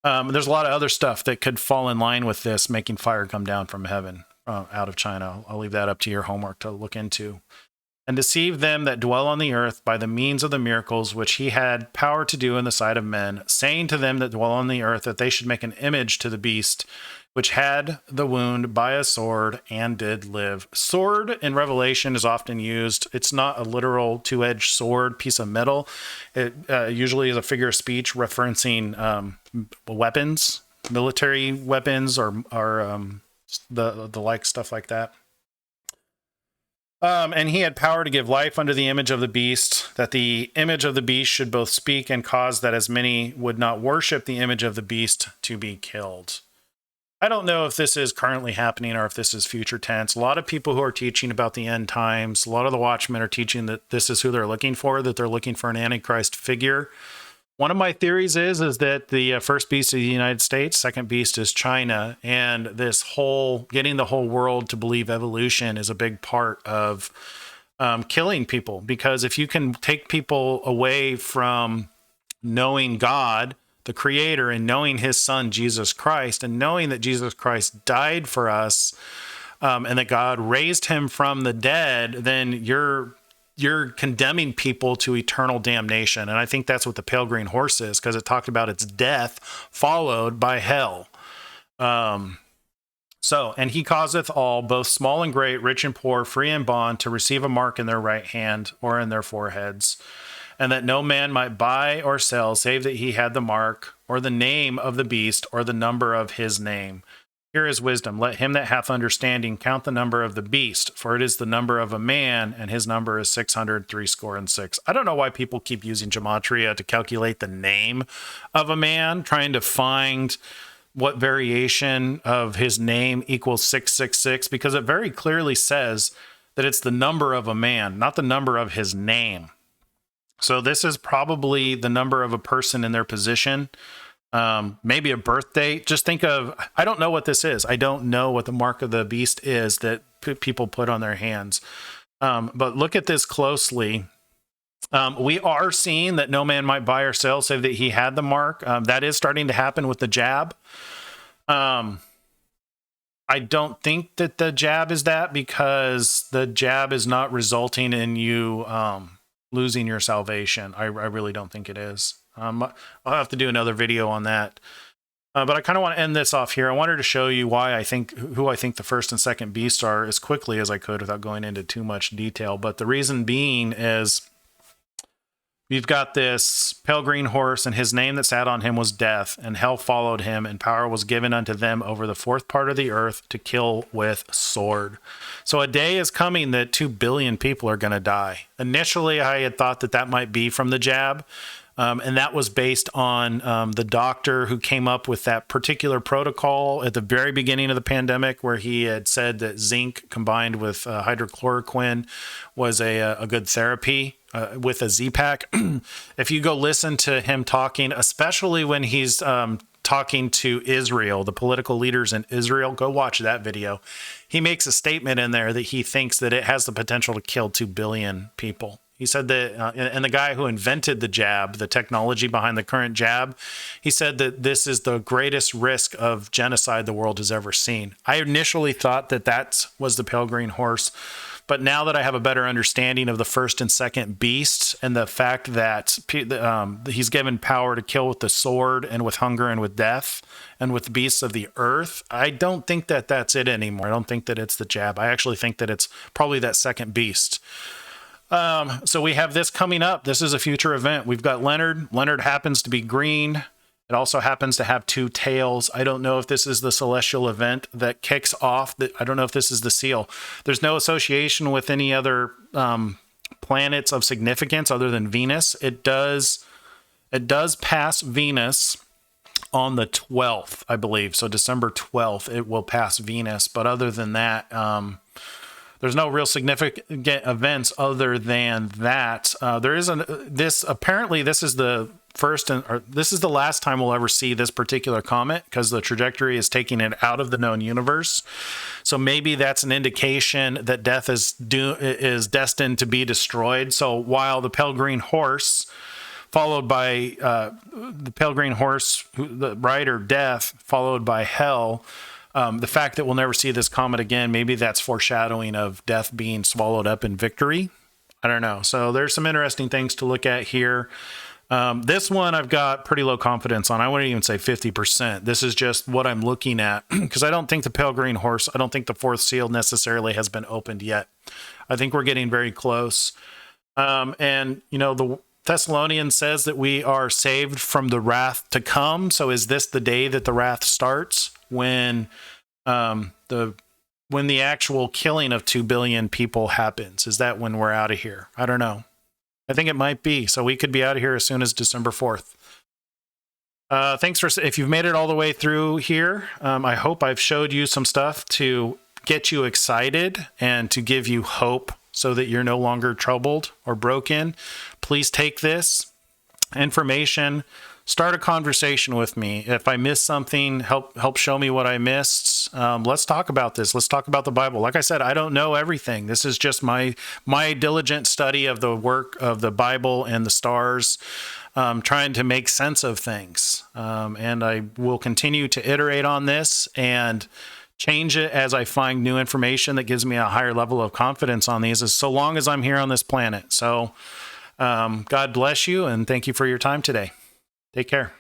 There's a lot of other stuff that could fall in line with this, making fire come down from heaven out of China. I'll leave that up to your homework to look into. And deceive them that dwell on the earth by the means of the miracles which he had power to do in the sight of men, saying to them that dwell on the earth that they should make an image to the beast, which had the wound by a sword and did live. Sword in Revelation is often used. It's not a literal two-edged sword, piece of metal. It usually is a figure of speech referencing weapons, military weapons, or the like stuff like that. And he had power to give life unto the image of the beast, that the image of the beast should both speak and cause that as many would not worship the image of the beast to be killed. I don't know if this is currently happening or if this is future tense. A lot of people who are teaching about the end times, a lot of the watchmen are teaching that this is who they're looking for, that they're looking for an Antichrist figure. One of my theories is that the first beast is the United States, second beast is China, and this whole getting the whole world to believe evolution is a big part of killing people. Because if you can take people away from knowing God, the Creator, and knowing His Son Jesus Christ, and knowing that Jesus Christ died for us, and that God raised Him from the dead, then you're condemning people to eternal damnation. And I think that's what the pale green horse is, because it talked about its death followed by hell. And he causeth all, both small and great, rich and poor, free and bond, to receive a mark in their right hand or in their foreheads, and that no man might buy or sell, save that he had the mark, or the name of the beast, or the number of his name. Here is wisdom. Let him that hath understanding count the number of the beast, for it is the number of a man, and his number is 666. I don't know why people keep using gematria to calculate the name of a man, trying to find what variation of his name equals 666, because it very clearly says that it's the number of a man, not the number of his name. So this is probably the number of a person in their position. Maybe a birth date. Just think of, I don't know what this is. I don't know what the mark of the beast is that people put on their hands. But look at this closely. We are seeing that no man might buy or sell save that he had the mark. That is starting to happen with the jab. I don't think that the jab is that, because the jab is not resulting in you losing your salvation. I really don't think it is. I'll have to do another video on that. But I kind of want to end this off here. I wanted to show you who I think the first and second beasts are as quickly as I could without going into too much detail. But the reason being is we've got this pale green horse, and his name that sat on him was Death, and hell followed him, and power was given unto them over the fourth part of the earth to kill with sword. So a day is coming that 2 billion people are going to die. Initially, I had thought that might be from the jab. And that was based on the doctor who came up with that particular protocol at the very beginning of the pandemic, where he had said that zinc combined with hydrochloroquine was a good therapy with a Z-Pack. If you go listen to him talking, especially when he's talking to Israel, the political leaders in Israel, go watch that video. He makes a statement in there that he thinks that it has the potential to kill 2 billion people. He said that, and the guy who invented the jab, the technology behind the current jab, he said that this is the greatest risk of genocide the world has ever seen. I initially thought that was the pale green horse, but now that I have a better understanding of the first and second beasts, and the fact that he's given power to kill with the sword and with hunger and with death and with the beasts of the earth, I don't think that that's it anymore. I don't think that it's the jab. I actually think that it's probably that second beast. So we have this coming up. This is a future event. We've got Leonard. Leonard happens to be green. It also happens to have 2 tails. I don't know if this is the celestial event that kicks off. I don't know if this is the seal. There's no association with any other planets of significance other than Venus. It does pass Venus on the 12th, I believe. So December 12th, it will pass Venus. But other than that, there's no real significant events other than that. Apparently this is the first, or this is the last time we'll ever see this particular comet, because the trajectory is taking it out of the known universe. So maybe that's an indication that death is destined to be destroyed. So while the pale green horse, followed by the pale green horse, the rider Death, followed by hell, the fact that we'll never see this comet again, maybe that's foreshadowing of death being swallowed up in victory. I don't know. So there's some interesting things to look at here. This one I've got pretty low confidence on. I wouldn't even say 50%. This is just what I'm looking at because I don't think the pale green horse, I don't think the fourth seal necessarily has been opened yet. I think we're getting very close. And, you know, the Thessalonians says that we are saved from the wrath to come. So is this the day that the wrath starts when the actual killing of 2 billion people happens? Is that when we're out of here? I don't know. I think it might be. So we could be out of here as soon as December 4th. Thanks if you've made it all the way through here. I hope I've showed you some stuff to get you excited and to give you hope so that you're no longer troubled or broken. Please take this information, start a conversation with me. If I missed something, help show me what I missed. Let's talk about this. Let's talk about the Bible. Like I said, I don't know everything. This is just my diligent study of the work of the Bible and the stars, trying to make sense of things. And I will continue to iterate on this and change it as I find new information that gives me a higher level of confidence on these, as so long as I'm here on this planet. So God bless you, and thank you for your time today. Take care.